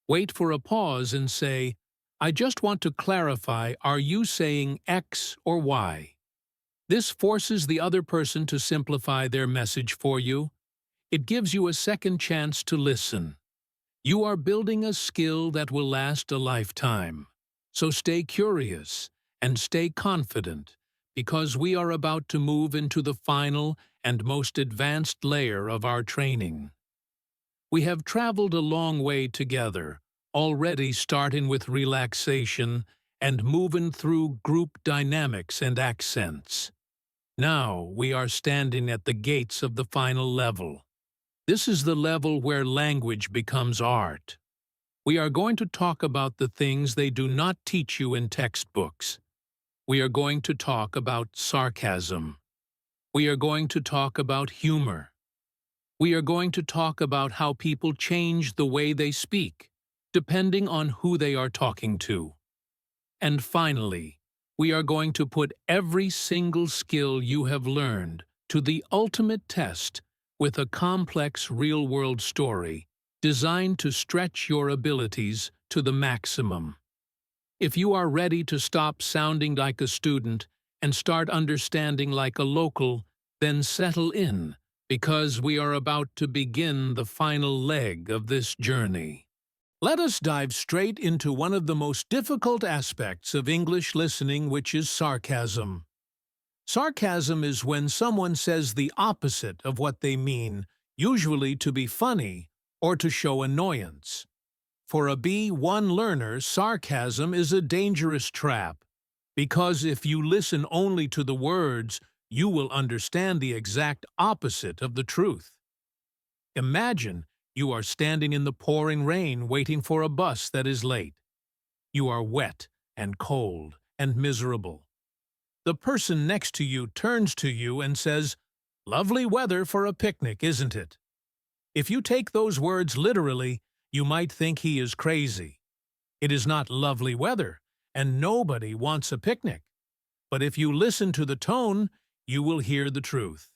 Wait for a pause and say, "I just want to clarify, are you saying X or Y?" This forces the other person to simplify their message for you. It gives you a second chance to listen. You are building a skill that will last a lifetime. So stay curious and stay confident, because we are about to move into the final and most advanced layer of our training. We have traveled a long way together, already starting with relaxation and moving through group dynamics and accents. Now we are standing at the gates of the final level. This is the level where language becomes art. We are going to talk about the things they do not teach you in textbooks. We are going to talk about sarcasm. We are going to talk about humor. We are going to talk about how people change the way they speak, depending on who they are talking to. And finally, we are going to put every single skill you have learned to the ultimate test with a complex real-world story designed to stretch your abilities to the maximum. If you are ready to stop sounding like a student and start understanding like a local, then settle in, because we are about to begin the final leg of this journey. Let us dive straight into one of the most difficult aspects of English listening, which is sarcasm. Sarcasm is when someone says the opposite of what they mean, usually to be funny or to show annoyance. For a B1 learner, sarcasm is a dangerous trap, because if you listen only to the words, you will understand the exact opposite of the truth. Imagine you are standing in the pouring rain waiting for a bus that is late. You are wet and cold and miserable. The person next to you turns to you and says, "Lovely weather for a picnic, isn't it?" If you take those words literally, you might think he is crazy. It is not lovely weather, and nobody wants a picnic. But if you listen to the tone, you will hear the truth.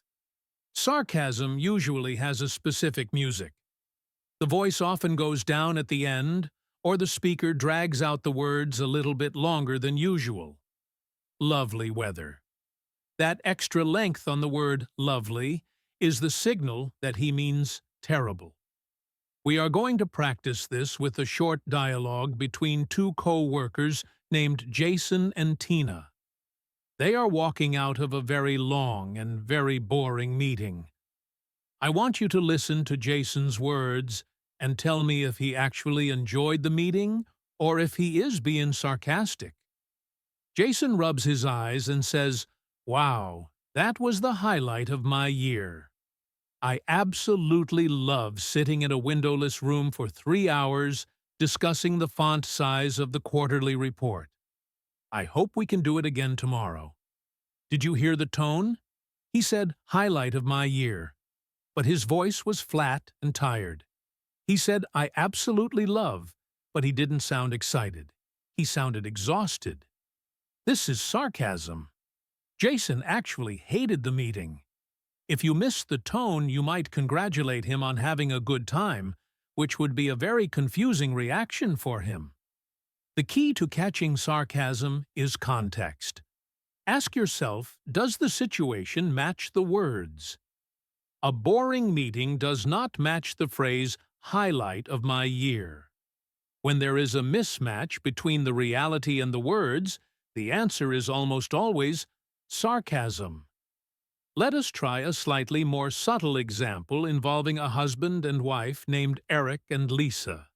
Sarcasm usually has a specific music. The voice often goes down at the end, or the speaker drags out the words a little bit longer than usual. Lovely weather. That extra length on the word lovely is the signal that he means terrible. We are going to practice this with a short dialogue between two co-workers named Jason and Tina. They are walking out of a very long and very boring meeting. I want you to listen to Jason's words and tell me if he actually enjoyed the meeting or if he is being sarcastic. Jason rubs his eyes and says, "Wow, that was the highlight of my year. I absolutely love sitting in a windowless room for 3 hours discussing the font size of the quarterly report. I hope we can do it again tomorrow." Did you hear the tone? He said, "highlight of my year." But his voice was flat and tired. He said, "I absolutely love," but he didn't sound excited. He sounded exhausted. This is sarcasm. Jason actually hated the meeting. If you missed the tone, you might congratulate him on having a good time, which would be a very confusing reaction for him. The key to catching sarcasm is context. Ask yourself, does the situation match the words? A boring meeting does not match the phrase, "highlight of my year." When there is a mismatch between the reality and the words, the answer is almost always sarcasm. Let us try a slightly more subtle example involving a husband and wife named Eric and Lisa.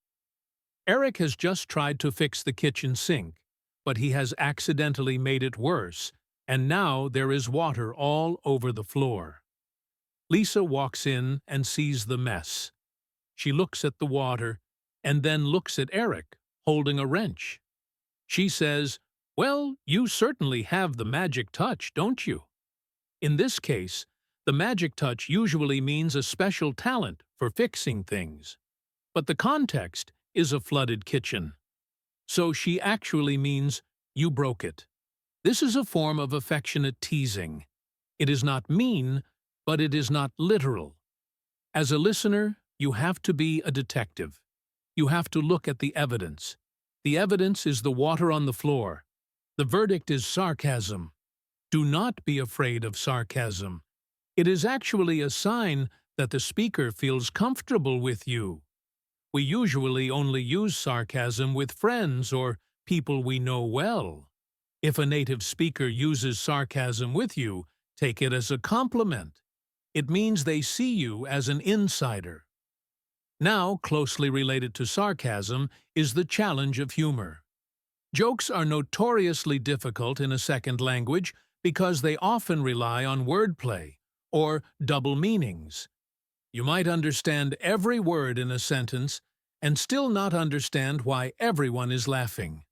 Eric has just tried to fix the kitchen sink, but he has accidentally made it worse, and now there is water all over the floor. Lisa walks in and sees the mess. She looks at the water and then looks at Eric, holding a wrench. She says, "Well, you certainly have the magic touch, don't you?" In this case, the magic touch usually means a special talent for fixing things. But the context is a flooded kitchen. So she actually means, you broke it. This is a form of affectionate teasing. It is not mean, but it is not literal. As a listener, you have to be a detective. You have to look at the evidence. The evidence is the water on the floor. The verdict is sarcasm. Do not be afraid of sarcasm. It is actually a sign that the speaker feels comfortable with you. We usually only use sarcasm with friends or people we know well. If a native speaker uses sarcasm with you, take it as a compliment. It means they see you as an insider. Now, closely related to sarcasm is the challenge of humor. Jokes are notoriously difficult in a second language because they often rely on wordplay or double meanings. You might understand every word in a sentence and still not understand why everyone is laughing.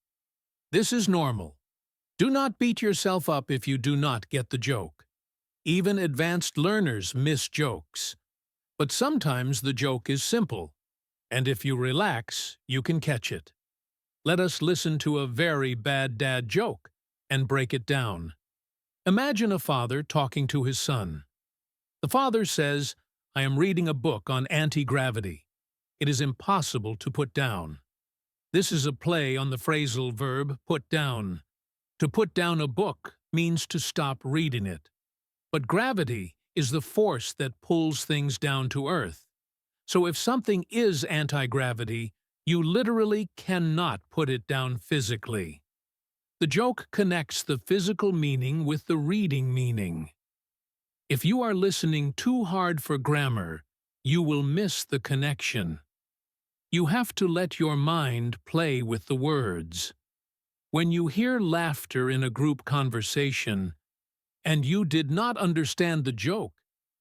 This is normal. Do not beat yourself up if you do not get the joke. Even advanced learners miss jokes. But sometimes the joke is simple, and if you relax, you can catch it. Let us listen to a very bad dad joke and break it down. Imagine a father talking to his son. The father says, "I am reading a book on anti-gravity. It is impossible to put down." This is a play on the phrasal verb put down. To put down a book means to stop reading it. But gravity is the force that pulls things down to earth. So if something is anti-gravity, you literally cannot put it down physically. The joke connects the physical meaning with the reading meaning. If you are listening too hard for grammar, you will miss the connection. You have to let your mind play with the words. When you hear laughter in a group conversation, and you did not understand the joke,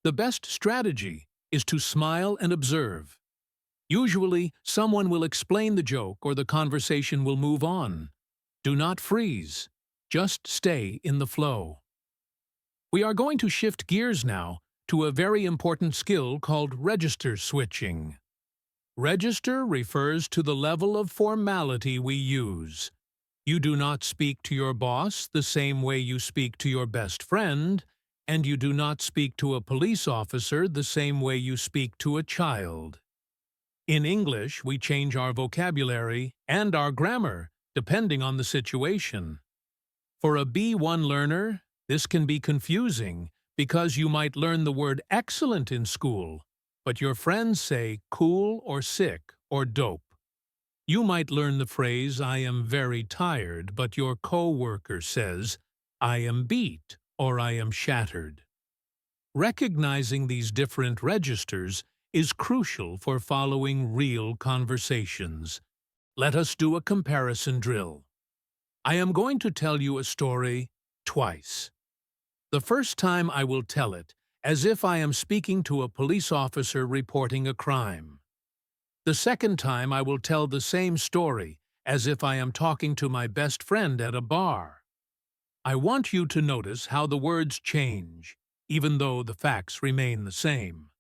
the best strategy is to smile and observe. Usually, someone will explain the joke or the conversation will move on. Do not freeze. Just stay in the flow. We are going to shift gears now to a very important skill called register switching. Register refers to the level of formality we use. You do not speak to your boss the same way you speak to your best friend, and you do not speak to a police officer the same way you speak to a child. In English, we change our vocabulary and our grammar depending on the situation. For a B1 learner, this can be confusing because you might learn the word excellent in school, but your friends say cool or sick or dope. You might learn the phrase, "I am very tired," but your co-worker says, "I am beat," or "I am shattered." Recognizing these different registers is crucial for following real conversations. Let us do a comparison drill. I am going to tell you a story twice. The first time I will tell it as if I am speaking to a police officer reporting a crime. The second time I will tell the same story as if I am talking to my best friend at a bar. I want you to notice how the words change, even though the facts remain the same.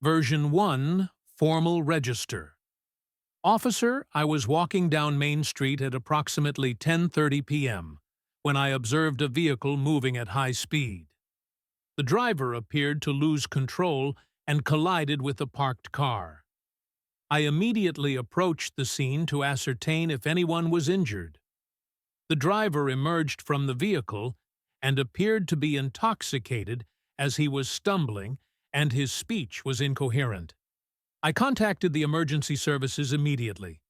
Version 1, Formal Register. Officer, I was walking down Main Street at approximately 10:30 p.m. when I observed a vehicle moving at high speed. The driver appeared to lose control and collided with a parked car. I immediately approached the scene to ascertain if anyone was injured. The driver emerged from the vehicle and appeared to be intoxicated as he was stumbling and his speech was incoherent. I contacted the emergency services immediately.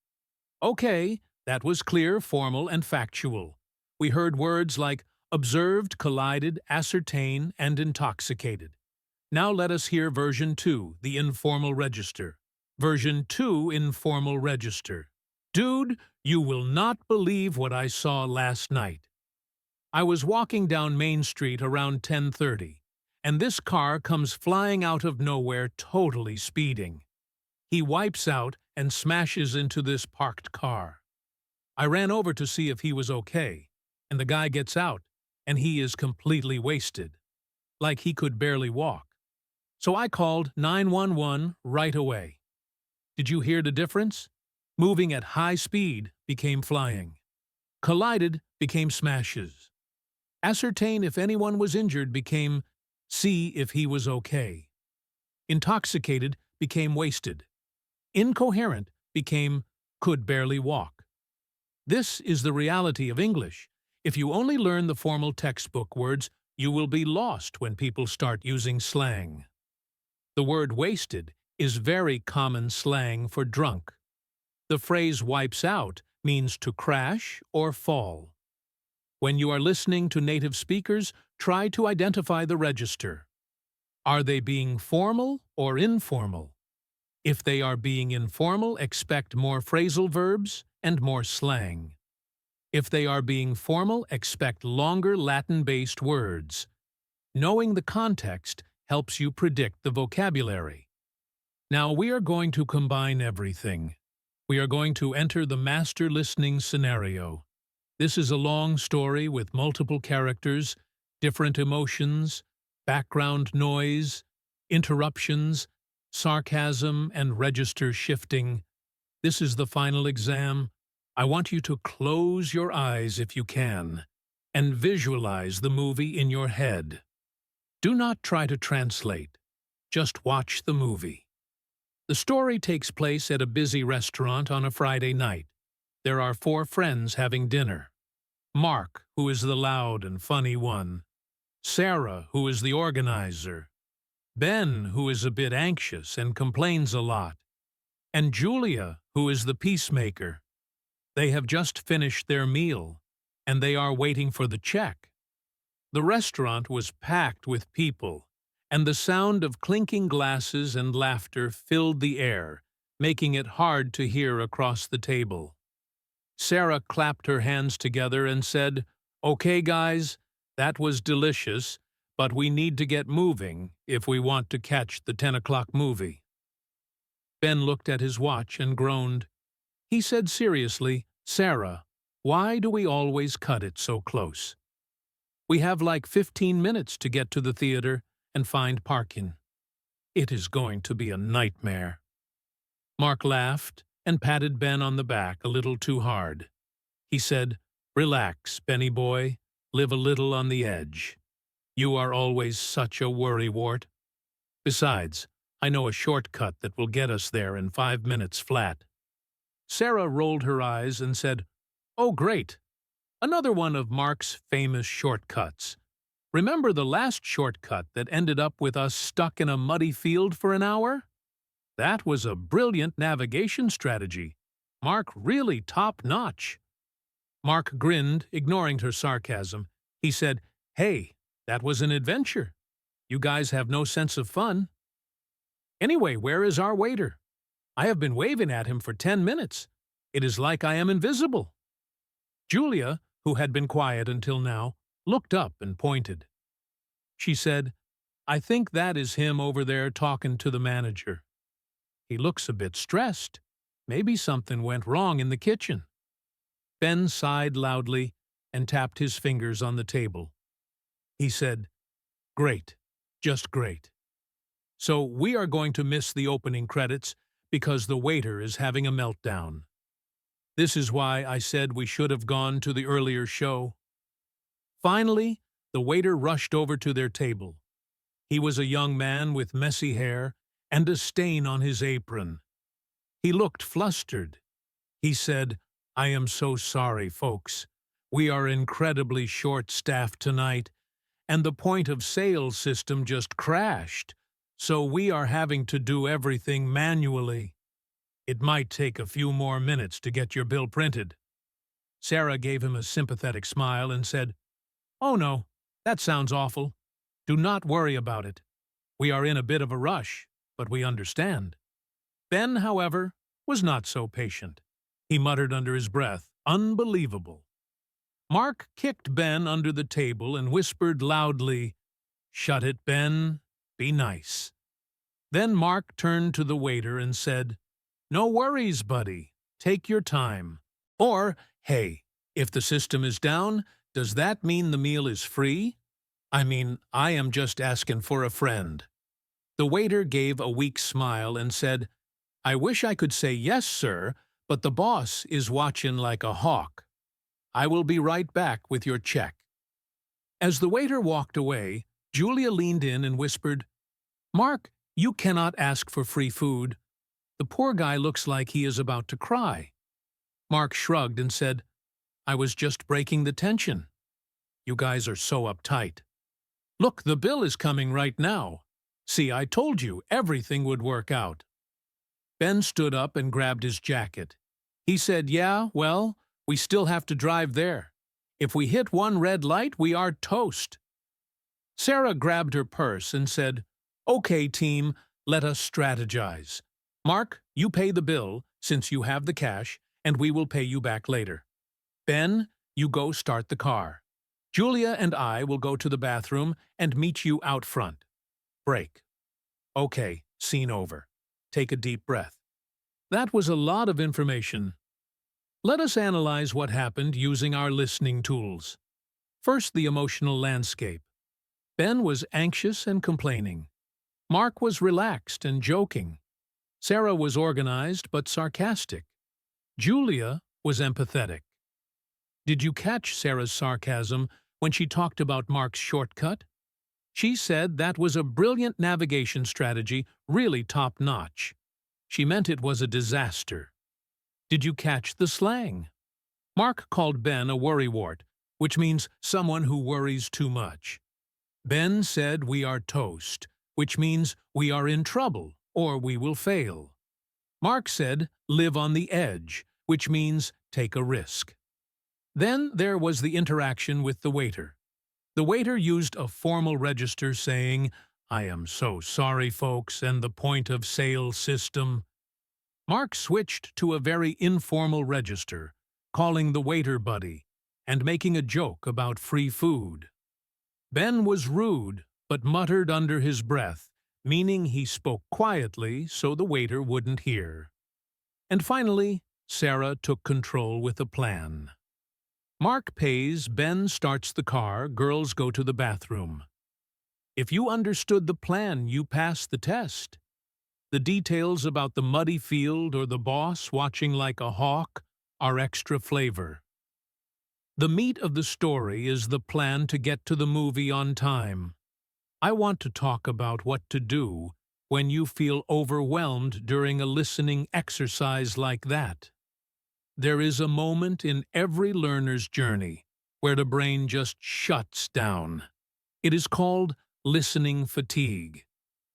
Okay, that was clear, formal, and factual. We heard words like observed, collided, ascertain, and intoxicated. Now let us hear version 2, the informal register. Version 2, informal register. Dude, you will not believe what I saw last night. I was walking down Main Street around 10:30, and this car comes flying out of nowhere, totally speeding. He wipes out and smashes into this parked car. I ran over to see if he was okay, and the guy gets out, and he is completely wasted, like he could barely walk. So I called 911 right away. Did you hear the difference? Moving at high speed became flying. Collided became smashes. Ascertain if anyone was injured became see if he was okay. Intoxicated became wasted. Incoherent became could barely walk. This is the reality of English. If you only learn the formal textbook words, you will be lost when people start using slang. The word wasted is very common slang for drunk. The phrase wipes out means to crash or fall. When you are listening to native speakers, try to identify the register. Are they being formal or informal? If they are being informal, expect more phrasal verbs and more slang. If they are being formal, expect longer Latin-based words. Knowing the context helps you predict the vocabulary. Now we are going to combine everything. We are going to enter the master listening scenario. This is a long story with multiple characters, different emotions, background noise, interruptions, sarcasm, and register shifting. This is the final exam. I want you to close your eyes if you can, and visualize the movie in your head. Do not try to translate. Just watch the movie. The story takes place at a busy restaurant on a Friday night. There are 4 friends having dinner. Mark, who is the loud and funny one. Sarah, who is the organizer. Ben, who is a bit anxious and complains a lot. And Julia, who is the peacemaker. They have just finished their meal, and they are waiting for the check. The restaurant was packed with people, and the sound of clinking glasses and laughter filled the air, making it hard to hear across the table. Sarah clapped her hands together and said, "Okay, guys, that was delicious, but we need to get moving if we want to catch the 10 o'clock movie." Ben looked at his watch and groaned. He said seriously, "Sarah, why do we always cut it so close? We have like 15 minutes to get to the theater and find parking. It is going to be a nightmare." Mark laughed and patted Ben on the back a little too hard. He said, "Relax, Benny boy, live a little on the edge. You are always such a worrywart. Besides, I know a shortcut that will get us there in 5 minutes flat." Sarah rolled her eyes and said, "Oh, great. Another one of Mark's famous shortcuts. Remember the last shortcut that ended up with us stuck in a muddy field for an hour? That was a brilliant navigation strategy. Mark really top-notch." Mark grinned, ignoring her sarcasm. He said, "Hey, that was an adventure. You guys have no sense of fun. Anyway, where is our waiter? I have been waving at him for 10 minutes. It is like I am invisible." Julia, who had been quiet until now, looked up and pointed. She said, "I think that is him over there talking to the manager. He looks a bit stressed. Maybe something went wrong in the kitchen." Ben sighed loudly and tapped his fingers on the table. He said, "Great, just great. So we are going to miss the opening credits because the waiter is having a meltdown. This is why I said we should have gone to the earlier show." Finally, the waiter rushed over to their table. He was a young man with messy hair and a stain on his apron. He looked flustered. He said, "I am so sorry, folks. We are incredibly short-staffed tonight, and the point-of-sale system just crashed, so we are having to do everything manually. It might take a few more minutes to get your bill printed." Sarah gave him a sympathetic smile and said, "Oh no, that sounds awful. Do not worry about it. We are in a bit of a rush, but we understand." Ben, however, was not so patient. He muttered under his breath, "Unbelievable." Mark kicked Ben under the table and whispered loudly, "Shut it, Ben. Be nice." Then Mark turned to the waiter and said, "No worries, buddy. Take your time." Or, "Hey, if the system is down, does that mean the meal is free? I mean, I am just asking for a friend." The waiter gave a weak smile and said, "I wish I could say yes, sir, but the boss is watchin' like a hawk. I will be right back with your check." As the waiter walked away, Julia leaned in and whispered, "Mark, you cannot ask for free food. The poor guy looks like he is about to cry." Mark shrugged and said, "I was just breaking the tension. You guys are so uptight. Look, the bill is coming right now. See, I told you everything would work out." Ben stood up and grabbed his jacket. He said, "Yeah, well, we still have to drive there. If we hit one red light, we are toast." Sarah grabbed her purse and said, "Okay, team, let us strategize. Mark, you pay the bill, since you have the cash, and we will pay you back later. Ben, you go start the car. Julia and I will go to the bathroom and meet you out front. Break." Okay, scene over. Take a deep breath. That was a lot of information. Let us analyze what happened using our listening tools. First, the emotional landscape. Ben was anxious and complaining. Mark was relaxed and joking. Sarah was organized but sarcastic. Julia was empathetic. Did you catch Sarah's sarcasm when she talked about Mark's shortcut? She said that was a brilliant navigation strategy, really top-notch. She meant it was a disaster. Did you catch the slang? Mark called Ben a worrywart, which means someone who worries too much. Ben said we are toast, which means we are in trouble or we will fail. Mark said live on the edge, which means take a risk. Then there was the interaction with the waiter. The waiter used a formal register saying, "I am so sorry, folks," and the point-of-sale system. Mark switched to a very informal register, calling the waiter buddy, and making a joke about free food. Ben was rude, but muttered under his breath, meaning he spoke quietly so the waiter wouldn't hear. And finally, Sarah took control with a plan. Mark pays, Ben starts the car, girls go to the bathroom. If you understood the plan, you passed the test. The details about the muddy field or the boss watching like a hawk are extra flavor. The meat of the story is the plan to get to the movie on time. I want to talk about what to do when you feel overwhelmed during a listening exercise like that. There is a moment in every learner's journey where the brain just shuts down. It is called listening fatigue.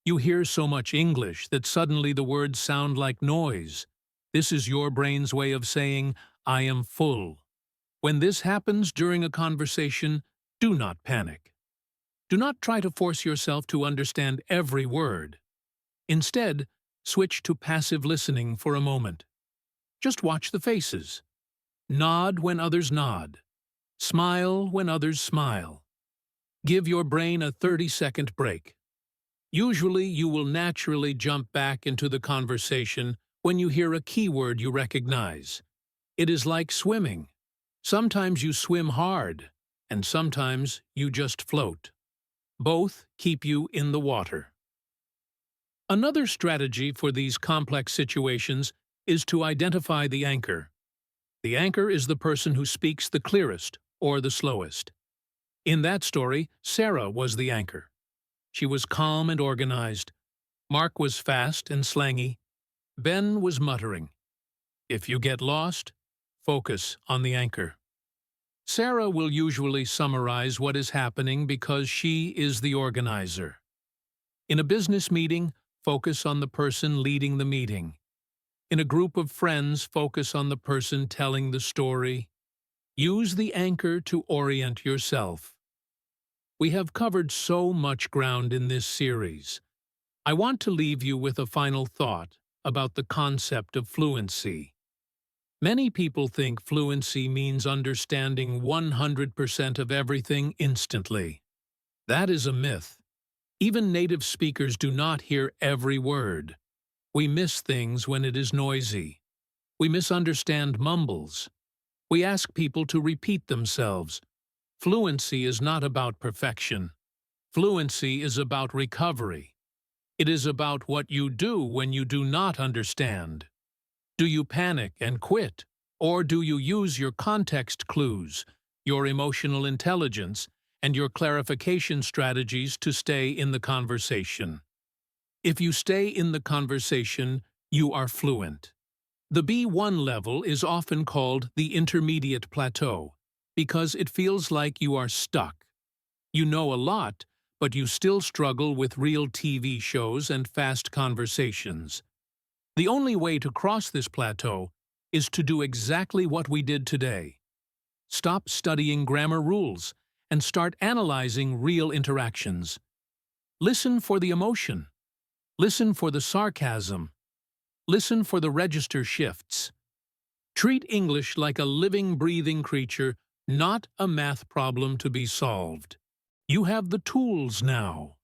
You hear so much English that suddenly the words sound like noise. This is your brain's way of saying, "I am full." When this happens during a conversation, do not panic. Do not try to force yourself to understand every word. Instead, switch to passive listening for a moment. Just watch the faces. Nod when others nod. Smile when others smile. Give your brain a 30-second break. Usually, you will naturally jump back into the conversation when you hear a keyword you recognize. It is like swimming. Sometimes you swim hard, and sometimes you just float. Both keep you in the water. Another strategy for these complex situations is to identify the anchor. The anchor is the person who speaks the clearest or the slowest. In that story, Sarah was the anchor. She was calm and organized. Mark was fast and slangy. Ben was muttering. If you get lost, focus on the anchor. Sarah will usually summarize what is happening because she is the organizer. In a business meeting, focus on the person leading the meeting. In a group of friends, focus on the person telling the story. Use the anchor to orient yourself. We have covered so much ground in this series. I want to leave you with a final thought about the concept of fluency. Many people think fluency means understanding 100% of everything instantly. That is a myth. Even native speakers do not hear every word. We miss things when it is noisy. We misunderstand mumbles. We ask people to repeat themselves. Fluency is not about perfection. Fluency is about recovery. It is about what you do when you do not understand. Do you panic and quit? Or do you use your context clues, your emotional intelligence, and your clarification strategies to stay in the conversation? If you stay in the conversation, you are fluent. The B1 level is often called the intermediate plateau because it feels like you are stuck. You know a lot, but you still struggle with real TV shows and fast conversations. The only way to cross this plateau is to do exactly what we did today. Stop studying grammar rules and start analyzing real interactions. Listen for the emotion. Listen for the sarcasm. Listen for the register shifts. Treat English like a living, breathing creature, not a math problem to be solved. You have the tools now.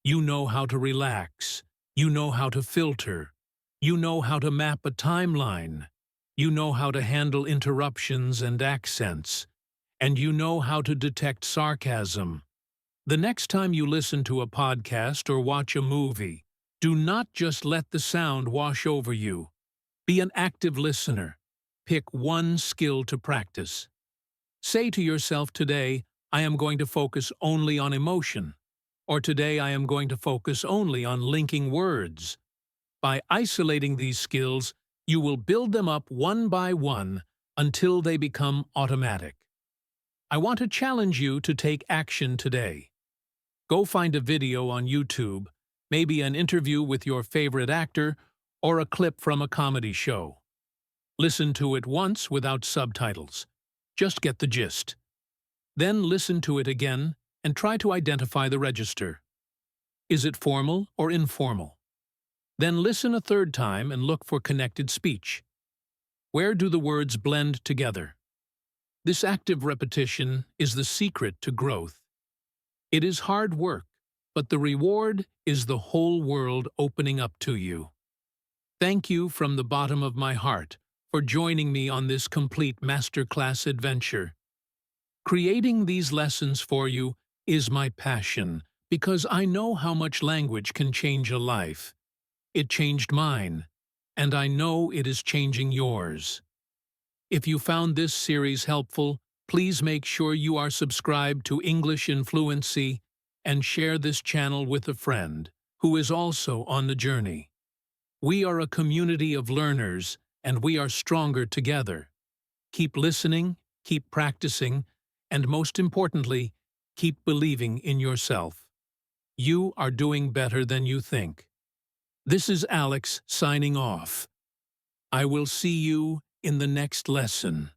You know how to relax. You know how to filter. You know how to map a timeline. You know how to handle interruptions and accents. And you know how to detect sarcasm. The next time you listen to a podcast or watch a movie, do not just let the sound wash over you. Be an active listener. Pick one skill to practice. Say to yourself today, I am going to focus only on emotion. Or today I am going to focus only on linking words. By isolating these skills, you will build them up one by one until they become automatic. I want to challenge you to take action today. Go find a video on YouTube, maybe an interview with your favorite actor, or a clip from a comedy show. Listen to it once without subtitles. Just get the gist. Then listen to it again and try to identify the register. Is it formal or informal? Then listen a third time and look for connected speech. Where do the words blend together? This active repetition is the secret to growth. It is hard work, but the reward is the whole world opening up to you. Thank you from the bottom of my heart for joining me on this complete masterclass adventure. Creating these lessons for you is my passion because I know how much language can change a life. It changed mine, and I know it is changing yours. If you found this series helpful, please make sure you are subscribed to English in Fluency and share this channel with a friend who is also on the journey. We are a community of learners, and we are stronger together. Keep listening, keep practicing, and most importantly, keep believing in yourself. You are doing better than you think. This is Alex signing off. I will see you in the next lesson.